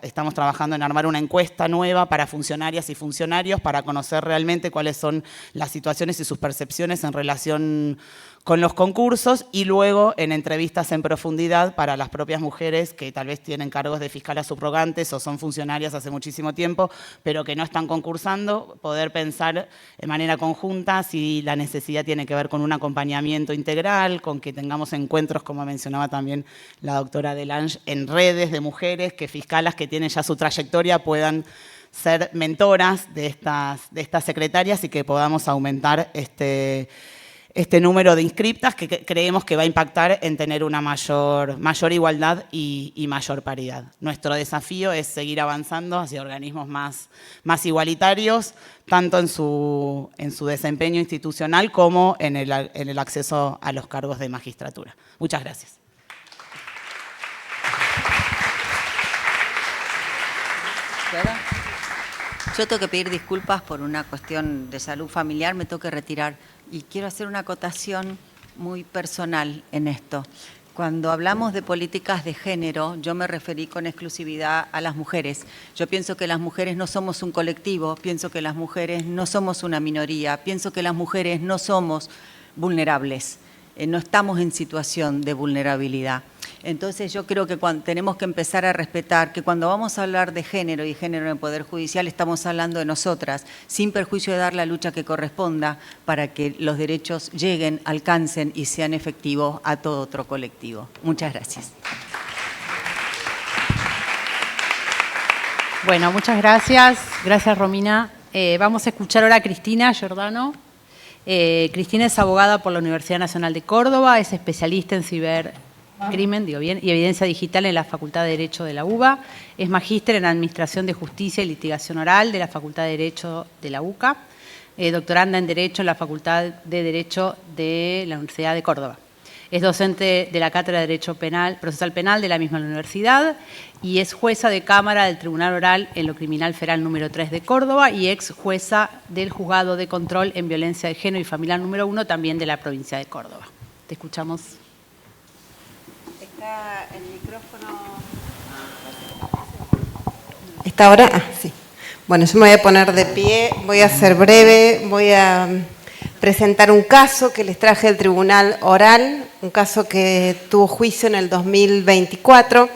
S3: Estamos trabajando en armar una encuesta nueva para funcionarias y funcionarios para conocer realmente cuáles son las situaciones y sus percepciones en relación con los concursos, y luego en entrevistas en profundidad para las propias mujeres que tal vez tienen cargos de fiscales subrogantes o son funcionarias hace muchísimo tiempo, pero que no están concursando, poder pensar de manera conjunta si la necesidad tiene que ver con un acompañamiento integral, con que tengamos encuentros, como mencionaba también la doctora Delange, en redes de mujeres, que fiscalas que tienen ya su trayectoria puedan ser mentoras de estas secretarias y que podamos aumentar este número de inscriptas, que creemos que va a impactar en tener una mayor igualdad y mayor paridad. Nuestro desafío es seguir avanzando hacia organismos más igualitarios, tanto en su desempeño institucional como en el acceso a los cargos de magistratura. Muchas gracias.
S2: Yo tengo que pedir disculpas por una cuestión de salud familiar, me tengo que retirar. Y quiero hacer una acotación muy personal en esto. Cuando hablamos de políticas de género, yo me referí con exclusividad a las mujeres. Yo pienso que las mujeres no somos un colectivo, pienso que las mujeres no somos una minoría, pienso que las mujeres no somos vulnerables, no estamos en situación de vulnerabilidad. Entonces yo creo que tenemos que empezar a respetar que cuando vamos a hablar de género y género en el Poder Judicial estamos hablando de nosotras, sin perjuicio de dar la lucha que corresponda para que los derechos lleguen, alcancen y sean efectivos a todo otro colectivo. Muchas gracias.
S1: Bueno, muchas gracias. Gracias, Romina. Vamos a escuchar ahora a Cristina Giordano. Cristina es abogada por la Universidad Nacional de Córdoba, es especialista en cibercrimen, digo bien, y evidencia digital en la Facultad de Derecho de la UBA, es magíster en Administración de Justicia y Litigación Oral de la Facultad de Derecho de la UCA, doctoranda en Derecho en la Facultad de Derecho de la Universidad de Córdoba. Es docente de la Cátedra de Derecho Procesal Penal de la misma universidad y es jueza de Cámara del Tribunal Oral en lo Criminal Federal número 3 de Córdoba y ex jueza del Juzgado de Control en Violencia de Género y Familiar número 1 también de la provincia de Córdoba. Te escuchamos.
S4: ¿Está el micrófono? ¿Está ahora? Ah, sí. Bueno, yo me voy a poner de pie, voy a ser breve, voy a presentar un caso que les traje del Tribunal Oral, un caso que tuvo juicio en el 2024.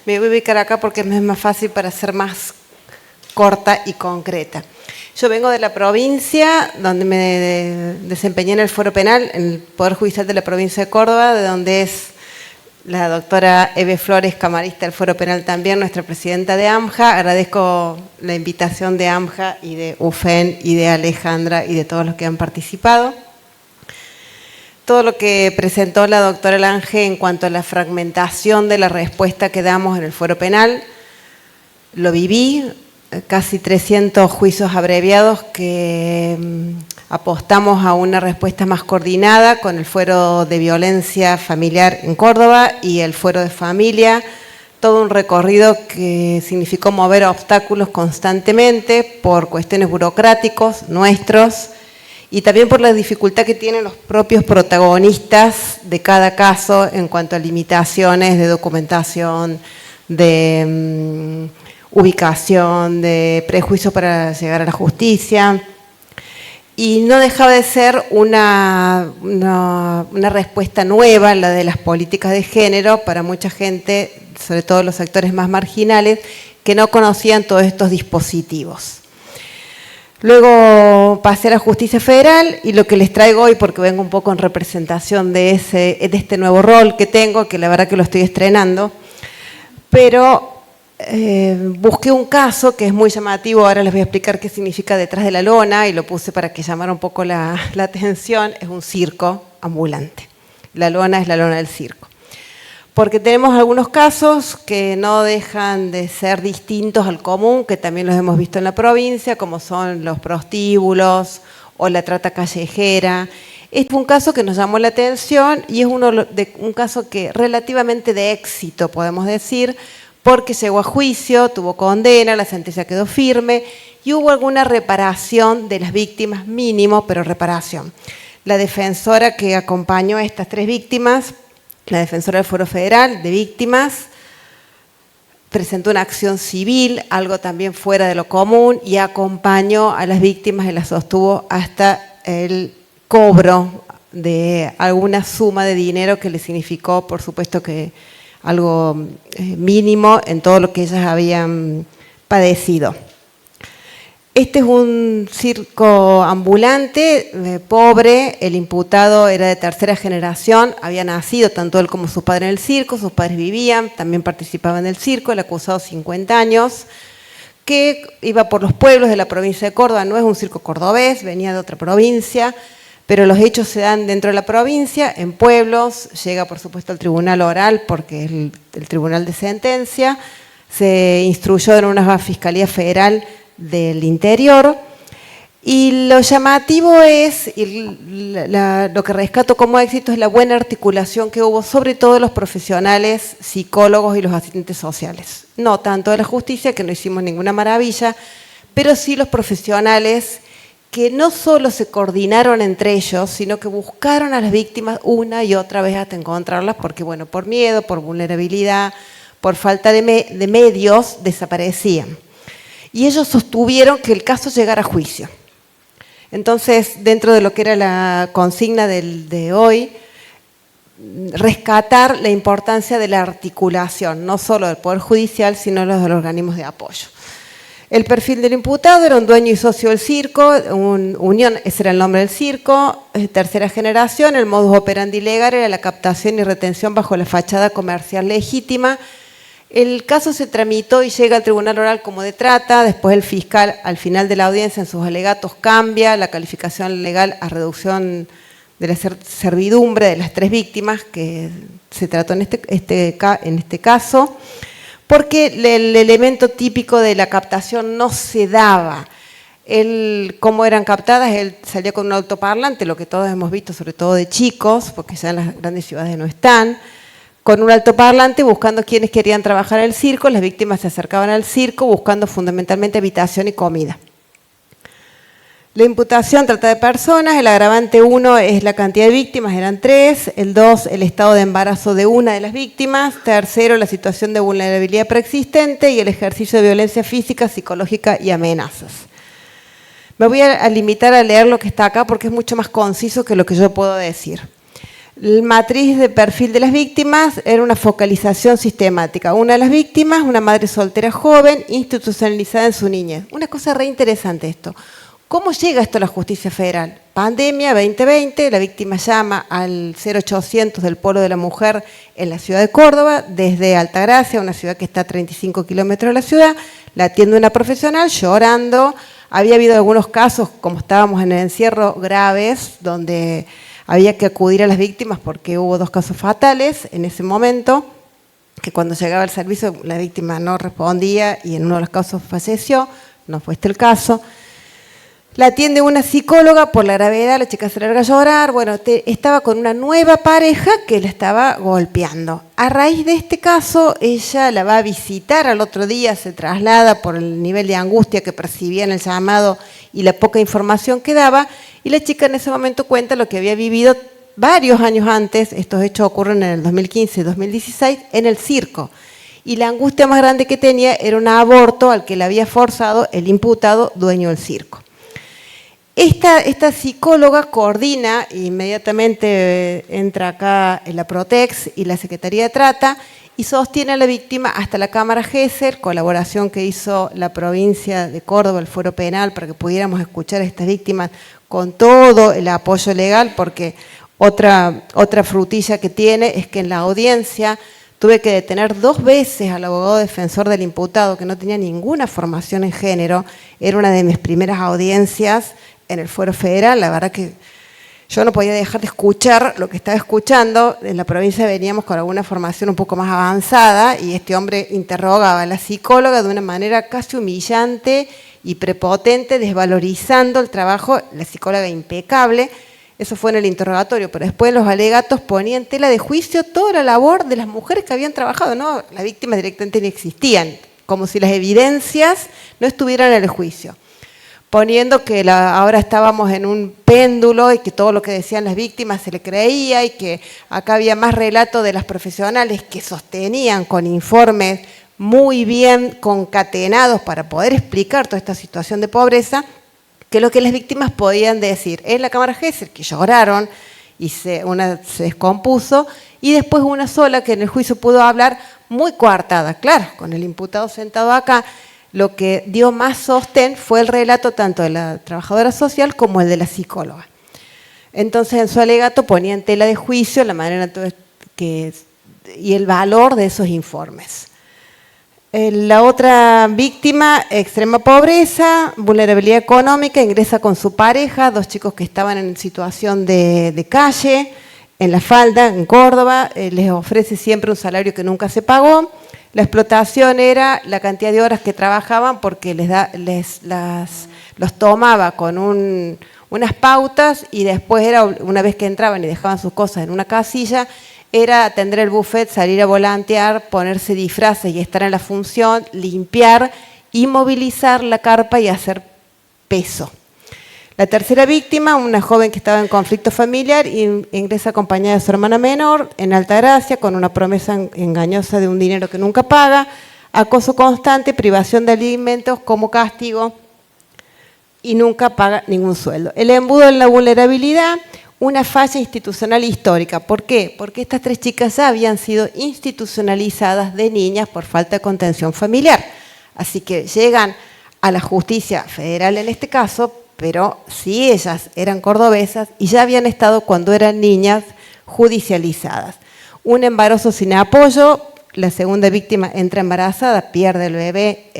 S4: Me voy a ubicar acá porque me es más fácil para ser más corta y concreta. Yo vengo de la provincia, donde me desempeñé en el Foro Penal, en el Poder Judicial de la provincia de Córdoba, de donde es la doctora Eve Flores, camarista del Foro Penal también, nuestra presidenta de AMJA. Agradezco la invitación de AMJA y de UFEN y de Alejandra y de todos los que han participado. Todo lo que presentó la doctora Lange en cuanto a la fragmentación de la respuesta que damos en el Foro Penal, lo viví, casi 300 juicios abreviados que apostamos a una respuesta más coordinada con el Fuero de Violencia Familiar en Córdoba y el Fuero de Familia, todo un recorrido que significó mover obstáculos constantemente por cuestiones burocráticos nuestros y también por la dificultad que tienen los propios protagonistas de cada caso en cuanto a limitaciones de documentación, de ubicación, de prejuicios para llegar a la justicia. Y no dejaba de ser una respuesta nueva, la de las políticas de género, para mucha gente, sobre todo los sectores más marginales, que no conocían todos estos dispositivos. Luego pasé a la Justicia Federal y lo que les traigo hoy, porque vengo un poco en representación de este nuevo rol que tengo, que la verdad que lo estoy estrenando, pero busqué un caso que es muy llamativo, ahora les voy a explicar qué significa detrás de la lona, y lo puse para que llamara un poco la atención. Es un circo ambulante. La lona es la lona del circo. Porque tenemos algunos casos que no dejan de ser distintos al común, que también los hemos visto en la provincia, como son los prostíbulos o la trata callejera. Este es un caso que nos llamó la atención y es un caso que relativamente de éxito, podemos decir, porque llegó a juicio, tuvo condena, la sentencia quedó firme y hubo alguna reparación de las víctimas, mínimo, pero reparación. La defensora que acompañó a estas 3 víctimas, la defensora del Fuero Federal de Víctimas, presentó una acción civil, algo también fuera de lo común, y acompañó a las víctimas y las sostuvo hasta el cobro de alguna suma de dinero que le significó, por supuesto, que algo mínimo en todo lo que ellas habían padecido. Este es un circo ambulante, pobre. El imputado era de tercera generación, había nacido tanto él como su padre en el circo, sus padres vivían, también participaban del circo. El acusado, 50 años, que iba por los pueblos de la provincia de Córdoba. No es un circo cordobés, venía de otra provincia, pero los hechos se dan dentro de la provincia, en pueblos. Llega, por supuesto, al tribunal oral, porque es el tribunal de sentencia. Se instruyó en una fiscalía federal del interior, y lo llamativo es, lo que rescato como éxito, es la buena articulación que hubo, sobre todo los profesionales, psicólogos y los asistentes sociales. No tanto de la justicia, que no hicimos ninguna maravilla, pero sí los profesionales que no solo se coordinaron entre ellos, sino que buscaron a las víctimas una y otra vez hasta encontrarlas, porque bueno, por miedo, por vulnerabilidad, por falta de medios, desaparecían. Y ellos sostuvieron que el caso llegara a juicio. Entonces, dentro de lo que era la consigna de hoy, rescatar la importancia de la articulación, no solo del Poder Judicial, sino de los organismos de apoyo. El perfil del imputado era un dueño y socio del circo, Unión, ese era el nombre del circo, tercera generación. El modus operandi legal era la captación y retención bajo la fachada comercial legítima. El caso se tramitó y llega al tribunal oral como de trata. Después el fiscal, al final de la audiencia, en sus alegatos, cambia la calificación legal a reducción de la servidumbre de las 3 víctimas que se trató en este caso, porque el elemento típico de la captación no se daba. Cómo eran captadas, él salía con un altoparlante, lo que todos hemos visto, sobre todo de chicos, porque ya en las grandes ciudades no están, con un altoparlante buscando quienes querían trabajar en el circo. Las víctimas se acercaban al circo buscando fundamentalmente habitación y comida. La imputación trata de personas. El agravante 1 es la cantidad de víctimas, eran 3. El 2, el estado de embarazo de una de las víctimas. Tercero, la situación de vulnerabilidad preexistente y el ejercicio de violencia física, psicológica y amenazas. Me voy a limitar a leer lo que está acá porque es mucho más conciso que lo que yo puedo decir. La matriz de perfil de las víctimas era una focalización sistemática. Una de las víctimas, una madre soltera joven, institucionalizada en su niñez. Una cosa re interesante esto. ¿Cómo llega esto a la justicia federal? Pandemia 2020, la víctima llama al 0800 del Polo de la Mujer en la ciudad de Córdoba, desde Altagracia, una ciudad que está a 35 kilómetros de la ciudad. La atiende una profesional llorando. Había habido algunos casos, como estábamos en el encierro, graves, donde había que acudir a las víctimas porque hubo 2 casos fatales en ese momento, que cuando llegaba el servicio la víctima no respondía y en uno de los casos falleció. No fue este el caso. La atiende una psicóloga por la gravedad, la chica se larga a llorar. Bueno, estaba con una nueva pareja que la estaba golpeando. A raíz de este caso, ella la va a visitar al otro día, se traslada por el nivel de angustia que percibía en el llamado y la poca información que daba, y la chica en ese momento cuenta lo que había vivido varios años antes. Estos hechos ocurren en el 2015 y 2016 en el circo. Y la angustia más grande que tenía era un aborto al que le había forzado el imputado dueño del circo. Esta psicóloga coordina, inmediatamente entra acá en la Protex y la Secretaría de Trata, y sostiene a la víctima hasta la Cámara Gesell, colaboración que hizo la provincia de Córdoba, el Fuero Penal, para que pudiéramos escuchar a estas víctimas con todo el apoyo legal, porque otra frutilla que tiene es que en la audiencia Tuve que detener 2 veces al abogado defensor del imputado, que no tenía ninguna formación en género. Era una de mis primeras audiencias en el Fuero Federal. La verdad que yo no podía dejar de escuchar lo que estaba escuchando. En la provincia veníamos con alguna formación un poco más avanzada y este hombre interrogaba a la psicóloga de una manera casi humillante y prepotente, desvalorizando el trabajo. La psicóloga impecable. Eso fue en el interrogatorio, pero después los alegatos ponían en tela de juicio toda la labor de las mujeres que habían trabajado, ¿no? Las víctimas directamente no existían, como si las evidencias no estuvieran en el juicio. Poniendo que ahora estábamos en un péndulo y que todo lo que decían las víctimas se le creía y que acá había más relato de las profesionales que sostenían con informes muy bien concatenados para poder explicar toda esta situación de pobreza, que lo que las víctimas podían decir. En la Cámara Gesell, que lloraron y una se descompuso, y después una sola que en el juicio pudo hablar muy coartada. Claro, con el imputado sentado acá, lo que dio más sostén fue el relato tanto de la trabajadora social como el de la psicóloga. Entonces, en su alegato ponía en tela de juicio la manera y el valor de esos informes. La otra víctima, extrema pobreza, vulnerabilidad económica, ingresa con su pareja, 2 chicos que estaban en situación de calle, en La Falda, en Córdoba, les ofrece siempre un salario que nunca se pagó. La explotación era la cantidad de horas que trabajaban porque los tomaba con unas pautas y después era, una vez que entraban y dejaban sus cosas en una casilla, era atender el buffet, salir a volantear, ponerse disfraces y estar en la función, limpiar, inmovilizar la carpa y hacer peso. La tercera víctima, una joven que estaba en conflicto familiar, ingresa acompañada de su hermana menor en Altagracia con una promesa engañosa de un dinero que nunca paga, acoso constante, privación de alimentos como castigo y nunca paga ningún sueldo. El embudo en la vulnerabilidad, una falla institucional histórica. ¿Por qué? Porque estas 3 chicas ya habían sido institucionalizadas de niñas por falta de contención familiar. Así que llegan a la justicia federal en este caso, pero sí ellas eran cordobesas y ya habían estado cuando eran niñas judicializadas. Un embarazo sin apoyo, la segunda víctima entra embarazada, pierde el bebé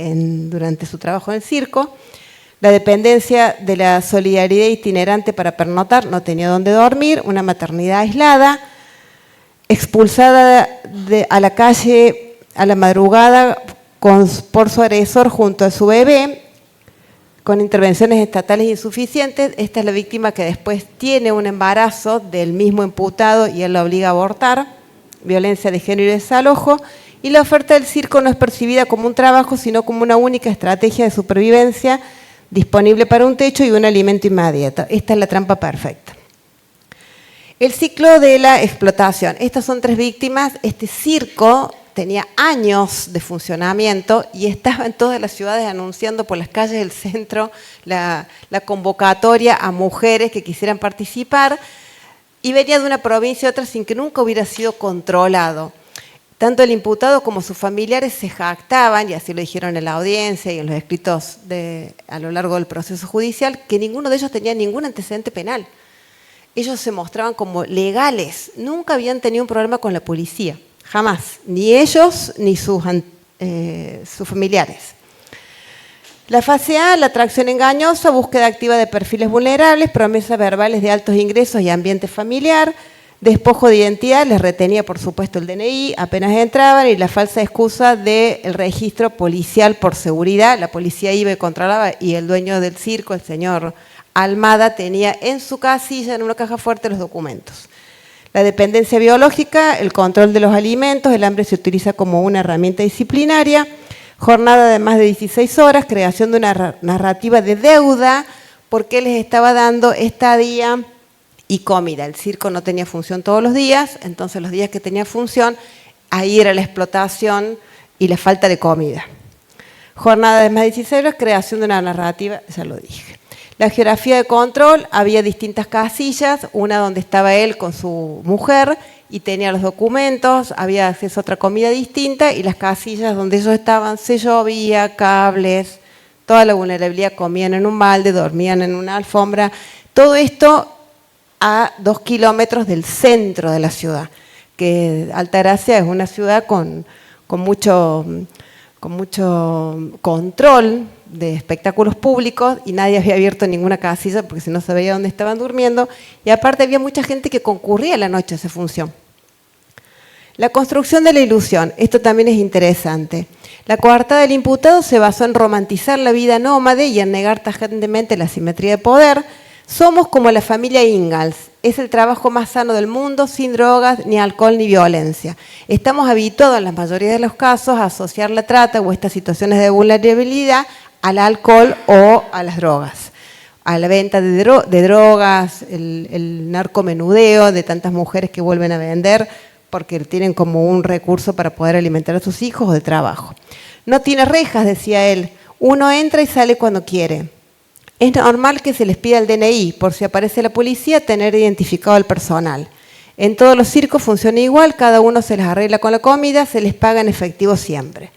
S4: durante su trabajo en el circo. La dependencia de la solidaridad itinerante para pernotar, no tenía dónde dormir, una maternidad aislada, expulsada a la calle a la madrugada por su agresor junto a su bebé, con intervenciones estatales insuficientes. Esta es la víctima que después tiene un embarazo del mismo imputado y él la obliga a abortar, violencia de género y desalojo, y la oferta del circo no es percibida como un trabajo, sino como una única estrategia de supervivencia disponible para un techo y un alimento inmediato. Esta es la trampa perfecta. El ciclo de la explotación. Estas son 3 víctimas. Este circo tenía años de funcionamiento y estaba en todas las ciudades anunciando por las calles del centro la convocatoria a mujeres que quisieran participar, y venía de una provincia a otra sin que nunca hubiera sido controlado. Tanto el imputado como sus familiares se jactaban, y así lo dijeron en la audiencia y en los escritos a lo largo del proceso judicial, que ninguno de ellos tenía ningún antecedente penal. Ellos se mostraban como legales, nunca habían tenido un problema con la policía, jamás, ni ellos ni sus familiares. La fase A, la atracción engañosa, búsqueda activa de perfiles vulnerables, promesas verbales de altos ingresos y ambiente familiar. Despojo de identidad, les retenía por supuesto el DNI, apenas entraban, y la falsa excusa del registro policial por seguridad. La policía iba y controlaba, y el dueño del circo, el señor Almada, tenía en su casilla, en una caja fuerte, los documentos. La dependencia biológica, el control de los alimentos, el hambre se utiliza como una herramienta disciplinaria. Jornada de más de 16 horas, creación de una narrativa de deuda, porque les estaba dando estadía y comida. El circo no tenía función todos los días, entonces los días que tenía función, ahí era la explotación y la falta de comida. Jornada de más de 16 horas, creación de una narrativa, ya lo dije. La geografía de control, había distintas casillas, una donde estaba él con su mujer y tenía los documentos, había acceso a otra comida distinta, y las casillas donde ellos estaban se llovía, cables, toda la vulnerabilidad, comían en un balde, dormían en una alfombra. Todo esto a 2 kilómetros del centro de la ciudad, que Altagracia es una ciudad con mucho control de espectáculos públicos y nadie había abierto ninguna casilla porque si no se veía dónde estaban durmiendo, y aparte había mucha gente que concurría a la noche a esa función. La construcción de la ilusión, esto también es interesante. La coartada del imputado se basó en romantizar la vida nómade y en negar tajantemente la simetría de poder. Somos como la familia Ingalls, es el trabajo más sano del mundo, sin drogas, ni alcohol, ni violencia. Estamos habituados en la mayoría de los casos a asociar la trata o estas situaciones de vulnerabilidad al alcohol o a las drogas, a la venta de drogas, el narcomenudeo de tantas mujeres que vuelven a vender porque tienen como un recurso para poder alimentar a sus hijos o de trabajo. No tiene rejas, decía él, uno entra y sale cuando quiere. Es normal que se les pida el DNI, por si aparece la policía, tener identificado al personal. En todos los circos funciona igual, cada uno se les arregla con la comida, se les paga en efectivo siempre.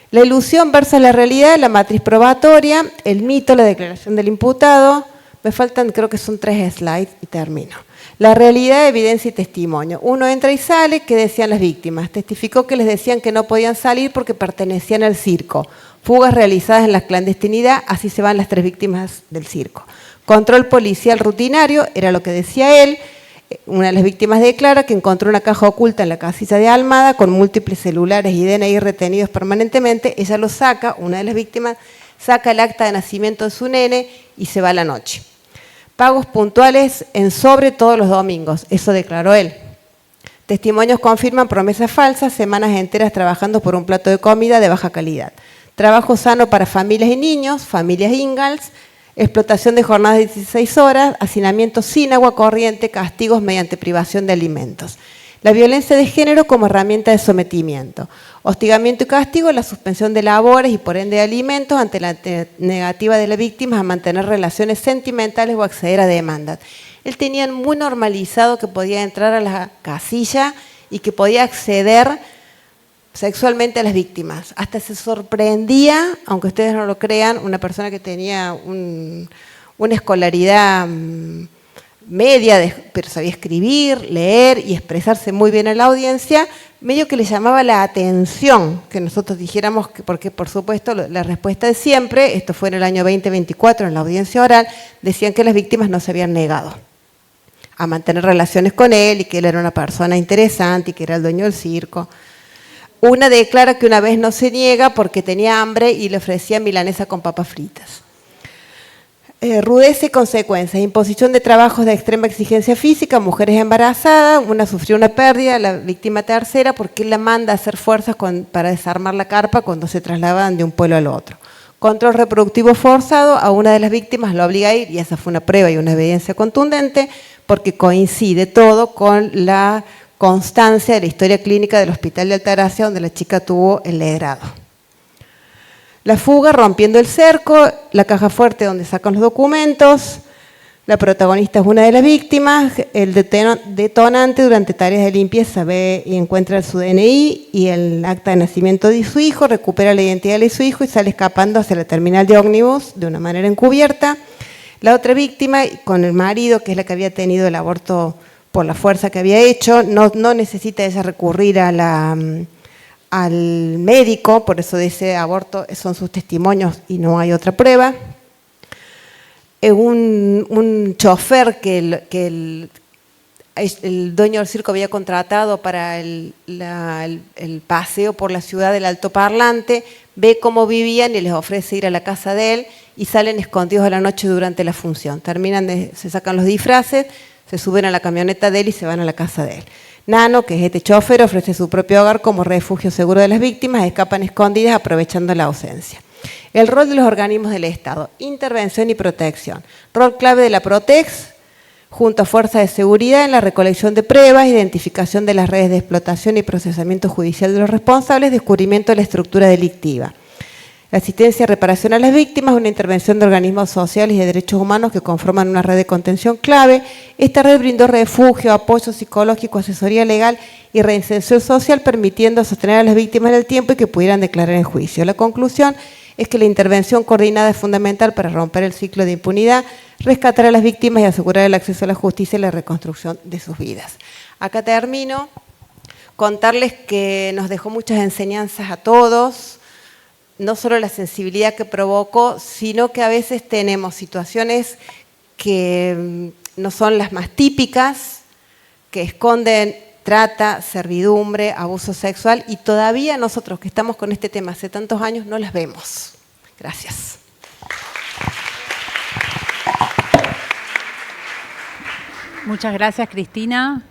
S4: La ilusión versus la realidad, la matriz probatoria, el mito, la declaración del imputado. Me faltan, creo que son 3 slides y termino. La realidad, evidencia y testimonio. Uno entra y sale, ¿qué decían las víctimas? Testificó que les decían que no podían salir porque pertenecían al circo. Fugas realizadas en la clandestinidad, así se van las 3 víctimas del circo. Control policial rutinario, era lo que decía él. Una de las víctimas declara que encontró una caja oculta en la casilla de Almada con múltiples celulares y DNI retenidos permanentemente. Ella lo saca, una de las víctimas saca el acta de nacimiento de su nene y se va a la noche. Pagos puntuales en sobre todos los domingos, eso declaró él. Testimonios confirman promesas falsas, semanas enteras trabajando por un plato de comida de baja calidad. Trabajo sano para familias y niños, familias Ingalls, explotación de jornadas de 16 horas, hacinamiento sin agua corriente, castigos mediante privación de alimentos. La violencia de género como herramienta de sometimiento. Hostigamiento y castigo, la suspensión de labores y por ende de alimentos ante la negativa de las víctimas a mantener relaciones sentimentales o acceder a demandas. Él tenía muy normalizado que podía entrar a la casilla y que podía acceder sexualmente a las víctimas. Hasta se sorprendía, aunque ustedes no lo crean, una persona que tenía una escolaridad media, pero sabía escribir, leer y expresarse muy bien en la audiencia, medio que le llamaba la atención que nosotros dijéramos, porque por supuesto la respuesta de siempre, esto fue en el año 2024 en la audiencia oral, decían que las víctimas no se habían negado a mantener relaciones con él y que él era una persona interesante y que era el dueño del circo. Una declara que una vez no se niega porque tenía hambre y le ofrecía milanesa con papas fritas. Rudeza y consecuencias, imposición de trabajos de extrema exigencia física, mujeres embarazadas, una sufrió una pérdida, la víctima tercera, porque él la manda a hacer fuerzas para desarmar la carpa cuando se trasladaban de un pueblo al otro. Control reproductivo forzado, a una de las víctimas lo obliga a ir, y esa fue una prueba y una evidencia contundente, porque coincide todo con la constancia de la historia clínica del Hospital de Altagracia, donde la chica tuvo el legrado. La fuga, rompiendo el cerco, la caja fuerte donde sacan los documentos, la protagonista es una de las víctimas, el detonante durante tareas de limpieza ve y encuentra su DNI y el acta de nacimiento de su hijo, recupera la identidad de su hijo y sale escapando hacia la terminal de ómnibus de una manera encubierta. La otra víctima, con el marido, que es la que había tenido el aborto por la fuerza que había hecho, no necesita ella recurrir al médico, por eso de ese aborto son sus testimonios y no hay otra prueba. Un chofer que el dueño del circo había contratado para el paseo por la ciudad del altoparlante, ve cómo vivían y les ofrece ir a la casa de él y salen escondidos a la noche durante la función. Se sacan los disfraces, se suben a la camioneta de él y se van a la casa de él. Nano, que es este chofer, ofrece su propio hogar como refugio seguro de las víctimas, escapan escondidas aprovechando la ausencia. El rol de los organismos del Estado, intervención y protección. Rol clave de la Protex, junto a fuerzas de seguridad en la recolección de pruebas, identificación de las redes de explotación y procesamiento judicial de los responsables, descubrimiento de la estructura delictiva. La asistencia y reparación a las víctimas, una intervención de organismos sociales y de derechos humanos que conforman una red de contención clave. Esta red brindó refugio, apoyo psicológico, asesoría legal y reinserción social, permitiendo sostener a las víctimas en el tiempo y que pudieran declarar en juicio. La conclusión es que la intervención coordinada es fundamental para romper el ciclo de impunidad, rescatar a las víctimas y asegurar el acceso a la justicia y la reconstrucción de sus vidas. Acá termino. contarles que nos dejó muchas enseñanzas a todos, no solo la sensibilidad que provocó, sino que a veces tenemos situaciones que no son las más típicas, que esconden trata, servidumbre, abuso sexual, y todavía nosotros que estamos con este tema hace tantos años no las vemos. Gracias.
S1: Muchas gracias, Cristina.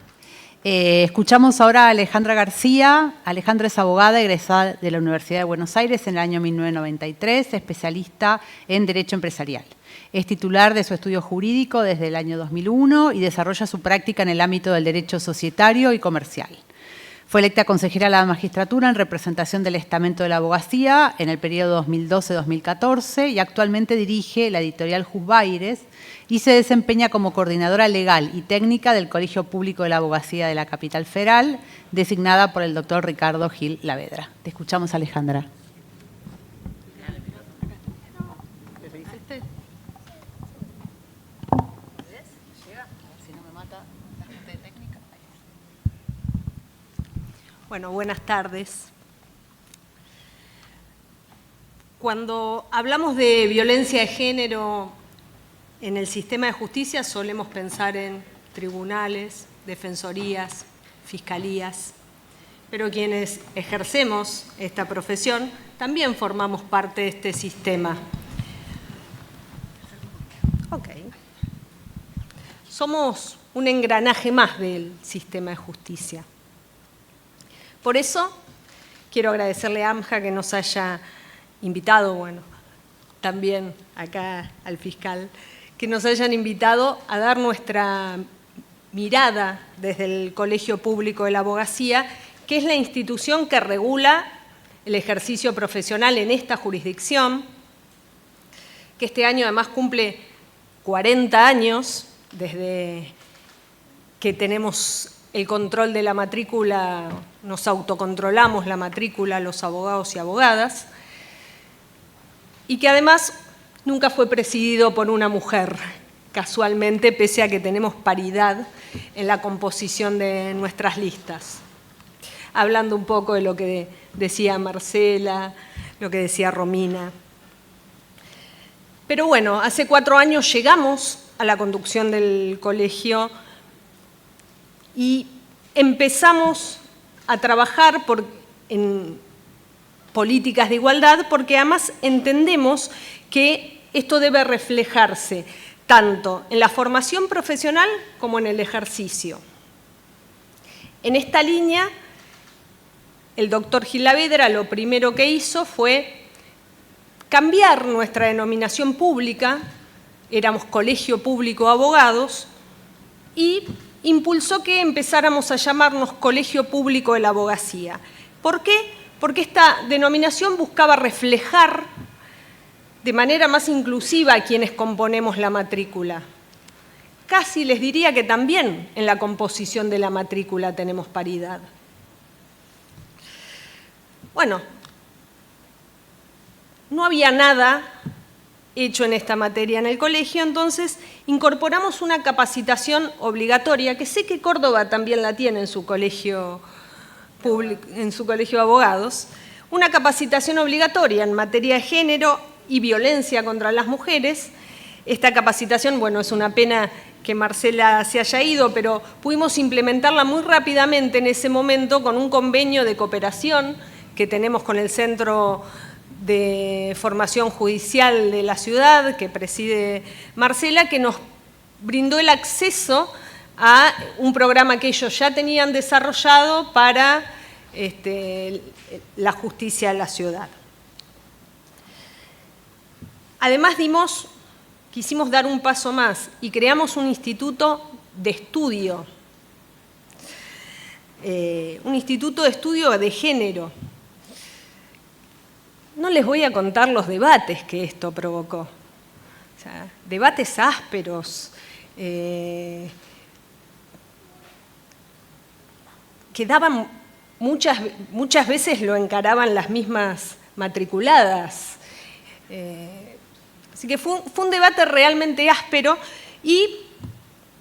S1: Escuchamos ahora a Alejandra García. Alejandra es abogada egresada de la Universidad de Buenos Aires en el año 1993, especialista en Derecho Empresarial. Es titular de su estudio jurídico desde el año 2001 y desarrolla su práctica en el ámbito del derecho societario y comercial. Fue electa consejera de la magistratura en representación del estamento de la abogacía en el periodo 2012-2014 y actualmente dirige la editorial Juzbaires y se desempeña como coordinadora legal y técnica del Colegio Público de la Abogacía de la Capital Federal, designada por el doctor Ricardo Gil Lavedra. Te escuchamos, Alejandra.
S5: Bueno, buenas tardes. Cuando hablamos de violencia de género en el sistema de justicia solemos pensar en tribunales, defensorías, fiscalías, pero quienes ejercemos esta profesión también formamos parte de este sistema. Somos un engranaje más del sistema de justicia. Por eso quiero agradecerle a AMJA que nos haya invitado, bueno, también acá al fiscal, que nos hayan invitado a dar nuestra mirada desde el Colegio Público de la Abogacía, que es la institución que regula el ejercicio profesional en esta jurisdicción, que este año además cumple 40 años desde que tenemos el control de la matrícula, nos autocontrolamos la matrícula los abogados y abogadas, y que además nunca fue presidido por una mujer, casualmente, pese a que tenemos paridad en la composición de nuestras listas. Hablando un poco de lo que decía Marcela, lo que decía Romina. Pero bueno, hace 4 años llegamos a la conducción del colegio y empezamos a trabajar en políticas de igualdad porque además entendemos que esto debe reflejarse tanto en la formación profesional como en el ejercicio. En esta línea, el doctor Gil Lavedra lo primero que hizo fue cambiar nuestra denominación pública, éramos Colegio Público de Abogados, y impulsó que empezáramos a llamarnos Colegio Público de la Abogacía. ¿Por qué? Porque esta denominación buscaba reflejar de manera más inclusiva a quienes componemos la matrícula. Casi les diría que también en la composición de la matrícula tenemos paridad. Bueno, no había nada hecho en esta materia en el colegio, entonces incorporamos una capacitación obligatoria, que sé que Córdoba también la tiene en su colegio público, en su colegio de abogados, una capacitación obligatoria en materia de género y violencia contra las mujeres. Esta capacitación, bueno, es una pena que Marcela se haya ido, pero pudimos implementarla muy rápidamente en ese momento con un convenio de cooperación que tenemos con el Centro de Formación Judicial de la ciudad, que preside Marcela, que nos brindó el acceso a un programa que ellos ya tenían desarrollado para la justicia de la ciudad. Además quisimos dar un paso más y creamos un instituto de estudio, un instituto de estudio de género. No les voy a contar los debates que esto provocó. O sea, debates ásperos, que daban muchas veces lo encaraban las mismas matriculadas. Así que fue un debate realmente áspero y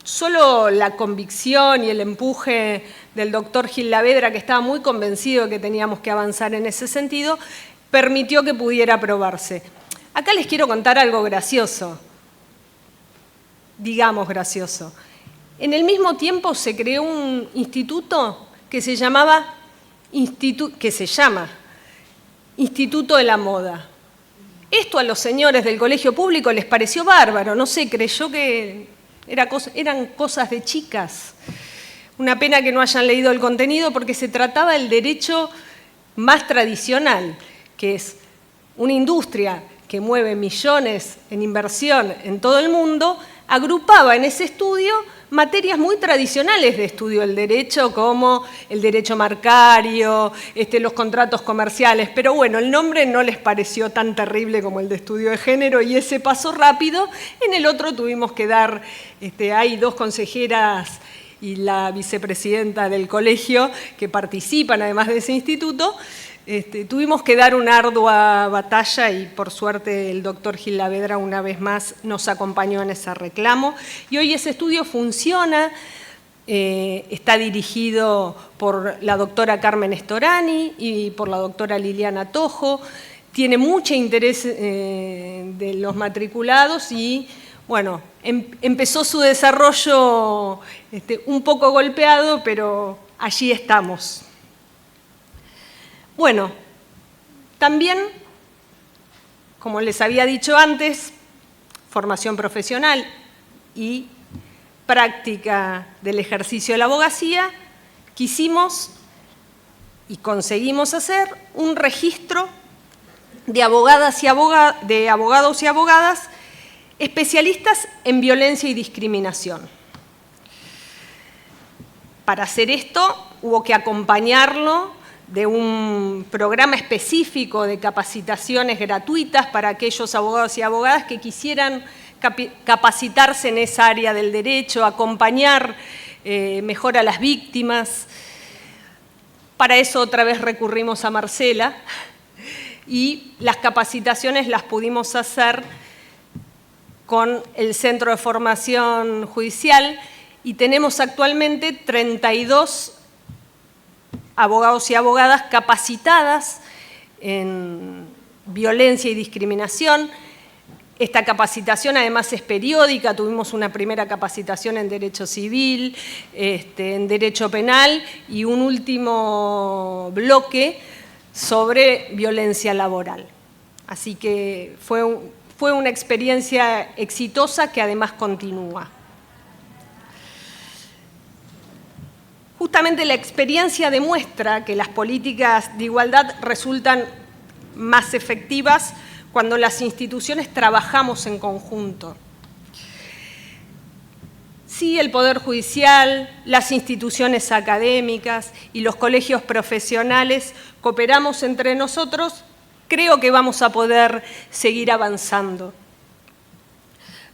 S5: solo la convicción y el empuje del doctor Gil Lavedra, que estaba muy convencido de que teníamos que avanzar en ese sentido, permitió que pudiera aprobarse. Acá les quiero contar algo gracioso, digamos gracioso. En el mismo tiempo se creó un instituto que se llama Instituto de la Moda. Esto a los señores del colegio público les pareció bárbaro, no sé, creyó que eran cosas de chicas. Una pena que no hayan leído el contenido porque se trataba del derecho más tradicional, que es una industria que mueve millones en inversión en todo el mundo, agrupaba en ese estudio materias muy tradicionales de estudio del derecho, como el derecho marcario, los contratos comerciales, pero bueno, el nombre no les pareció tan terrible como el de estudio de género y ese pasó rápido. En el otro tuvimos que dar, hay 2 consejeras y la vicepresidenta del colegio que participan además de ese instituto. Tuvimos que dar una ardua batalla y por suerte el doctor Gil Lavedra una vez más nos acompañó en ese reclamo. Y hoy ese estudio funciona, está dirigido por la doctora Carmen Storani y por la doctora Liliana Tojo. Tiene mucho interés de los matriculados y bueno, empezó su desarrollo un poco golpeado, pero allí estamos. Bueno, también, como les había dicho antes, formación profesional y práctica del ejercicio de la abogacía, quisimos y conseguimos hacer un registro de abogadas y de abogados y abogadas especialistas en violencia y discriminación. Para hacer esto hubo que acompañarlo de un programa específico de capacitaciones gratuitas para aquellos abogados y abogadas que quisieran capacitarse en esa área del derecho, acompañar mejor a las víctimas. Para eso otra vez recurrimos a Marcela y las capacitaciones las pudimos hacer con el Centro de Formación Judicial y tenemos actualmente 32 abogados y abogadas capacitadas en violencia y discriminación. Esta capacitación además es periódica, tuvimos una primera capacitación en Derecho Civil, en Derecho Penal y un último bloque sobre violencia laboral. Así que fue una experiencia exitosa que además continúa. Justamente la experiencia demuestra que las políticas de igualdad resultan más efectivas cuando las instituciones trabajamos en conjunto. Sí, el Poder Judicial, las instituciones académicas y los colegios profesionales cooperamos entre nosotros, creo que vamos a poder seguir avanzando.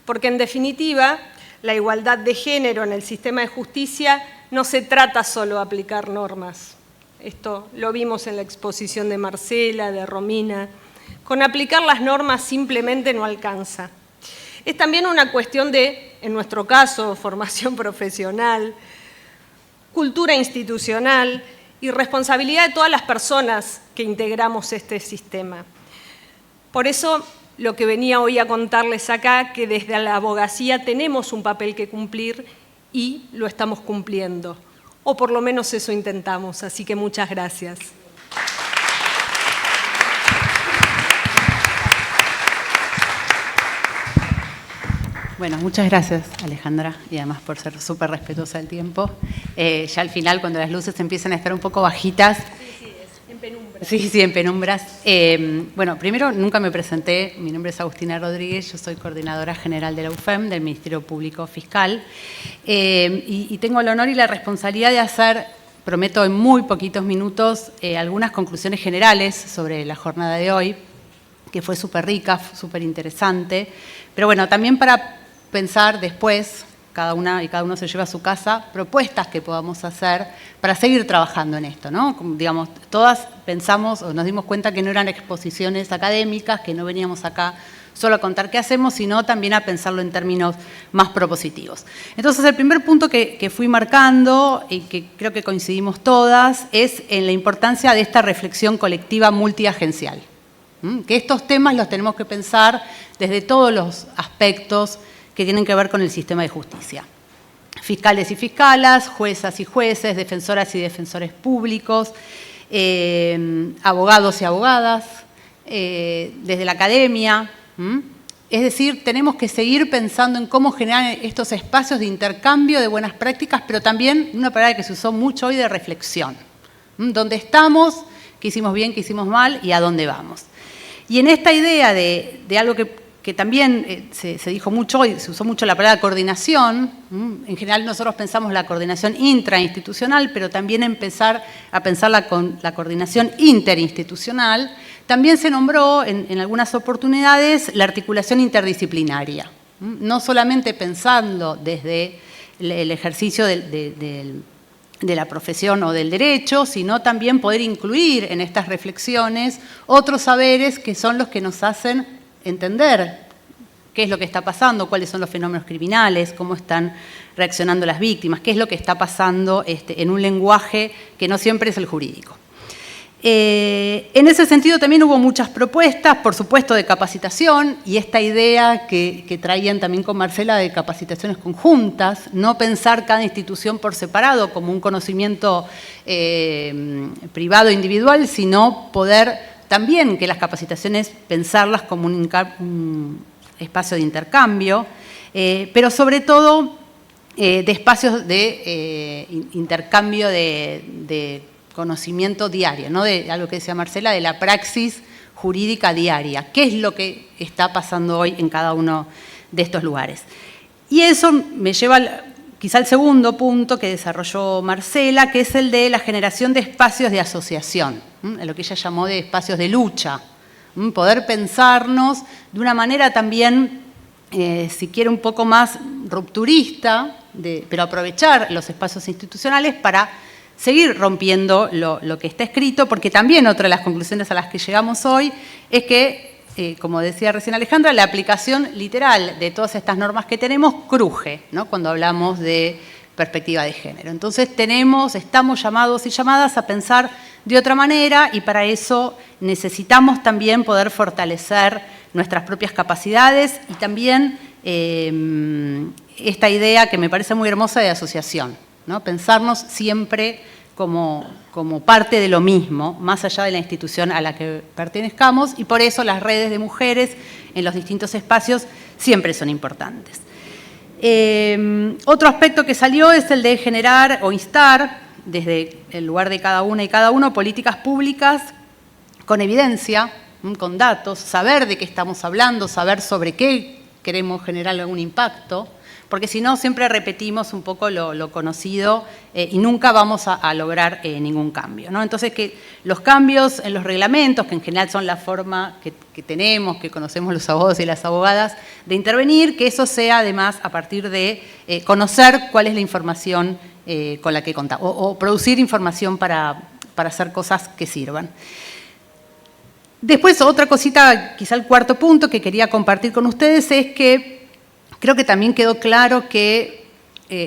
S5: Porque en definitiva, la igualdad de género en el sistema de justicia no se trata solo de aplicar normas. Esto lo vimos en la exposición de Marcela, de Romina. Con aplicar las normas simplemente no alcanza. Es también una cuestión de, en nuestro caso, formación profesional, cultura institucional y responsabilidad de todas las personas que integramos este sistema. Por eso, lo que venía hoy a contarles acá, que desde la abogacía tenemos un papel que cumplir y lo estamos cumpliendo, o por lo menos eso intentamos, así que muchas gracias.
S1: Bueno, muchas gracias, Alejandra, y además por ser súper respetuosa del tiempo. Ya al final, cuando las luces empiezan a estar un poco bajitas...
S5: En penumbras.
S1: Sí, en penumbras. Bueno, primero, nunca me presenté. Mi nombre es Agustina Rodríguez, yo soy coordinadora general de la UFEM, del Ministerio Público Fiscal, y tengo el honor y la responsabilidad de hacer, prometo en muy poquitos minutos, algunas conclusiones generales sobre la jornada de hoy, que fue súper rica, súper interesante, pero bueno, también para pensar después, cada una y cada uno se lleva a su casa propuestas que podamos hacer para seguir trabajando en esto, ¿no? Como, digamos, todas pensamos o nos dimos cuenta que no eran exposiciones académicas, que no veníamos acá solo a contar qué hacemos, sino también a pensarlo en términos más propositivos. Entonces, el primer punto que fui marcando y que creo que coincidimos todas es en la importancia de esta reflexión colectiva multiagencial. Que estos temas los tenemos que pensar desde todos los aspectos que tienen que ver con el sistema de justicia. Fiscales y fiscalas, juezas y jueces, defensoras y defensores públicos, abogados y abogadas, desde la academia. Es decir, tenemos que seguir pensando en cómo generar estos espacios de intercambio de buenas prácticas, pero también una palabra que se usó mucho hoy de reflexión. ¿Dónde estamos? ¿Qué hicimos bien? ¿Qué hicimos mal? ¿Y a dónde vamos? Y en esta idea de algo que también se dijo mucho hoy, se usó mucho la palabra coordinación. En general nosotros pensamos la coordinación intrainstitucional, pero también empezar a pensar la coordinación interinstitucional. También se nombró en algunas oportunidades la articulación interdisciplinaria. No solamente pensando desde el ejercicio de la profesión o del derecho, sino también poder incluir en estas reflexiones otros saberes que son los que nos hacen entender qué es lo que está pasando, cuáles son los fenómenos criminales, cómo están reaccionando las víctimas, qué es lo que está pasando en un lenguaje que no siempre es el jurídico. En ese sentido también hubo muchas propuestas, por supuesto, de capacitación, y esta idea que traían también con Marcela de capacitaciones conjuntas, no pensar cada institución por separado como un conocimiento privado e individual, sino poder también que las capacitaciones pensarlas como un espacio de intercambio, pero sobre todo de espacios de intercambio de conocimiento diario, ¿no? De algo que decía Marcela, de la praxis jurídica diaria. ¿Qué es lo que está pasando hoy en cada uno de estos lugares? Y eso me lleva quizá al segundo punto que desarrolló Marcela, que es el de la generación de espacios de asociación, lo que ella llamó de espacios de lucha. Poder pensarnos de una manera también, si quiere, un poco más rupturista, pero aprovechar los espacios institucionales para seguir rompiendo lo que está escrito, porque también otra de las conclusiones a las que llegamos hoy es que, como decía recién Alejandra, la aplicación literal de todas estas normas que tenemos cruje, ¿no? Cuando hablamos de perspectiva de género. Entonces estamos llamados y llamadas a pensar de otra manera, y para eso necesitamos también poder fortalecer nuestras propias capacidades y también esta idea que me parece muy hermosa de asociación, ¿no? Pensarnos siempre como parte de lo mismo, más allá de la institución a la que pertenezcamos, y por eso las redes de mujeres en los distintos espacios siempre son importantes. Otro aspecto que salió es el de generar o instar, desde el lugar de cada una y cada uno, políticas públicas con evidencia, con datos, saber de qué estamos hablando, saber sobre qué queremos generar algún impacto, porque si no siempre repetimos un poco lo conocido y nunca vamos a lograr ningún cambio, ¿no? Entonces, que los cambios en los reglamentos, que en general son la forma que tenemos, que conocemos los abogados y las abogadas, de intervenir, que eso sea además a partir de conocer cuál es la información con la que contamos, o producir información para hacer cosas que sirvan. Después, otra cosita, quizá el cuarto punto que quería compartir con ustedes es que creo que también quedó claro que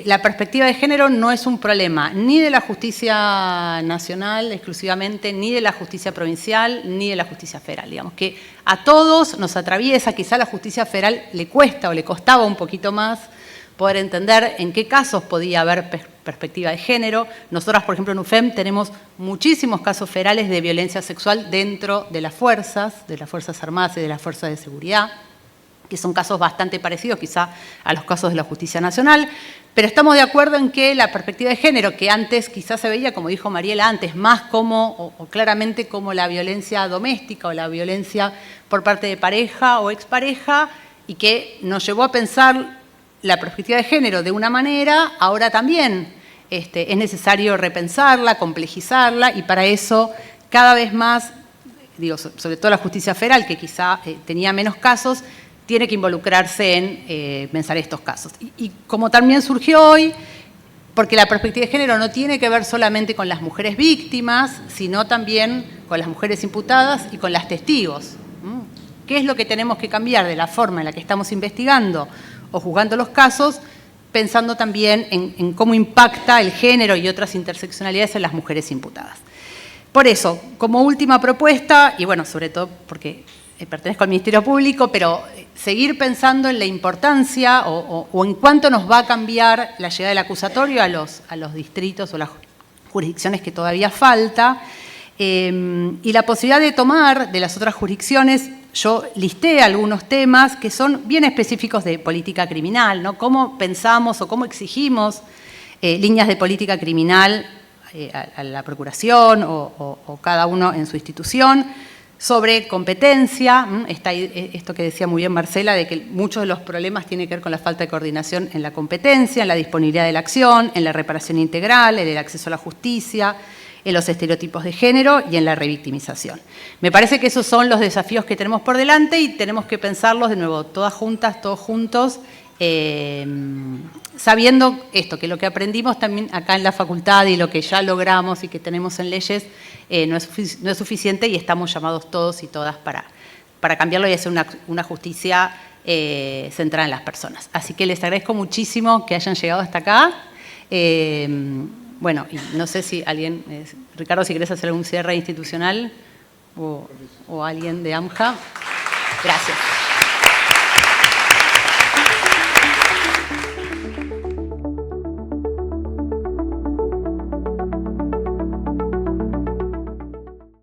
S1: la perspectiva de género no es un problema ni de la justicia nacional exclusivamente, ni de la justicia provincial, ni de la justicia federal. Digamos que a todos nos atraviesa, quizá a la justicia federal le cuesta o le costaba un poquito más poder entender en qué casos podía haber perspectiva de género. Nosotras, por ejemplo, en UFEM tenemos muchísimos casos federales de violencia sexual dentro de las Fuerzas Armadas y de las Fuerzas de Seguridad, que son casos bastante parecidos quizá a los casos de la justicia nacional, pero estamos de acuerdo en que la perspectiva de género, que antes quizás se veía, como dijo Mariela antes, más como, o claramente como la violencia doméstica o la violencia por parte de pareja o expareja, y que nos llevó a pensar la perspectiva de género de una manera, ahora también es necesario repensarla, complejizarla, y para eso cada vez más, digo, sobre todo la justicia federal, que quizá tenía menos casos, tiene que involucrarse en pensar estos casos. Y como también surgió hoy, porque la perspectiva de género no tiene que ver solamente con las mujeres víctimas, sino también con las mujeres imputadas y con las testigos. ¿Qué es lo que tenemos que cambiar de la forma en la que estamos investigando o juzgando los casos, pensando también en cómo impacta el género y otras interseccionalidades en las mujeres imputadas? Por eso, como última propuesta, y bueno, sobre todo porque pertenezco al Ministerio Público, pero seguir pensando en la importancia o en cuánto nos va a cambiar la llegada del acusatorio a los distritos o las jurisdicciones que todavía falta, y la posibilidad de tomar de las otras jurisdicciones. Yo listé algunos temas que son bien específicos de política criminal, ¿no? Cómo pensamos o cómo exigimos líneas de política criminal a la Procuración o cada uno en su institución, sobre competencia, esto que decía muy bien Marcela, de que muchos de los problemas tienen que ver con la falta de coordinación en la competencia, en la disponibilidad de la acción, en la reparación integral, en el acceso a la justicia, en los estereotipos de género y en la revictimización. Me parece que esos son los desafíos que tenemos por delante y tenemos que pensarlos de nuevo, todas juntas, todos juntos, sabiendo esto, que lo que aprendimos también acá en la facultad y lo que ya logramos y que tenemos en leyes no es suficiente, y estamos llamados todos y todas para cambiarlo y hacer una justicia centrada en las personas. Así que les agradezco muchísimo que hayan llegado hasta acá. Bueno, y no sé si alguien, Ricardo, si querés hacer algún cierre institucional o alguien de AMJA. Gracias.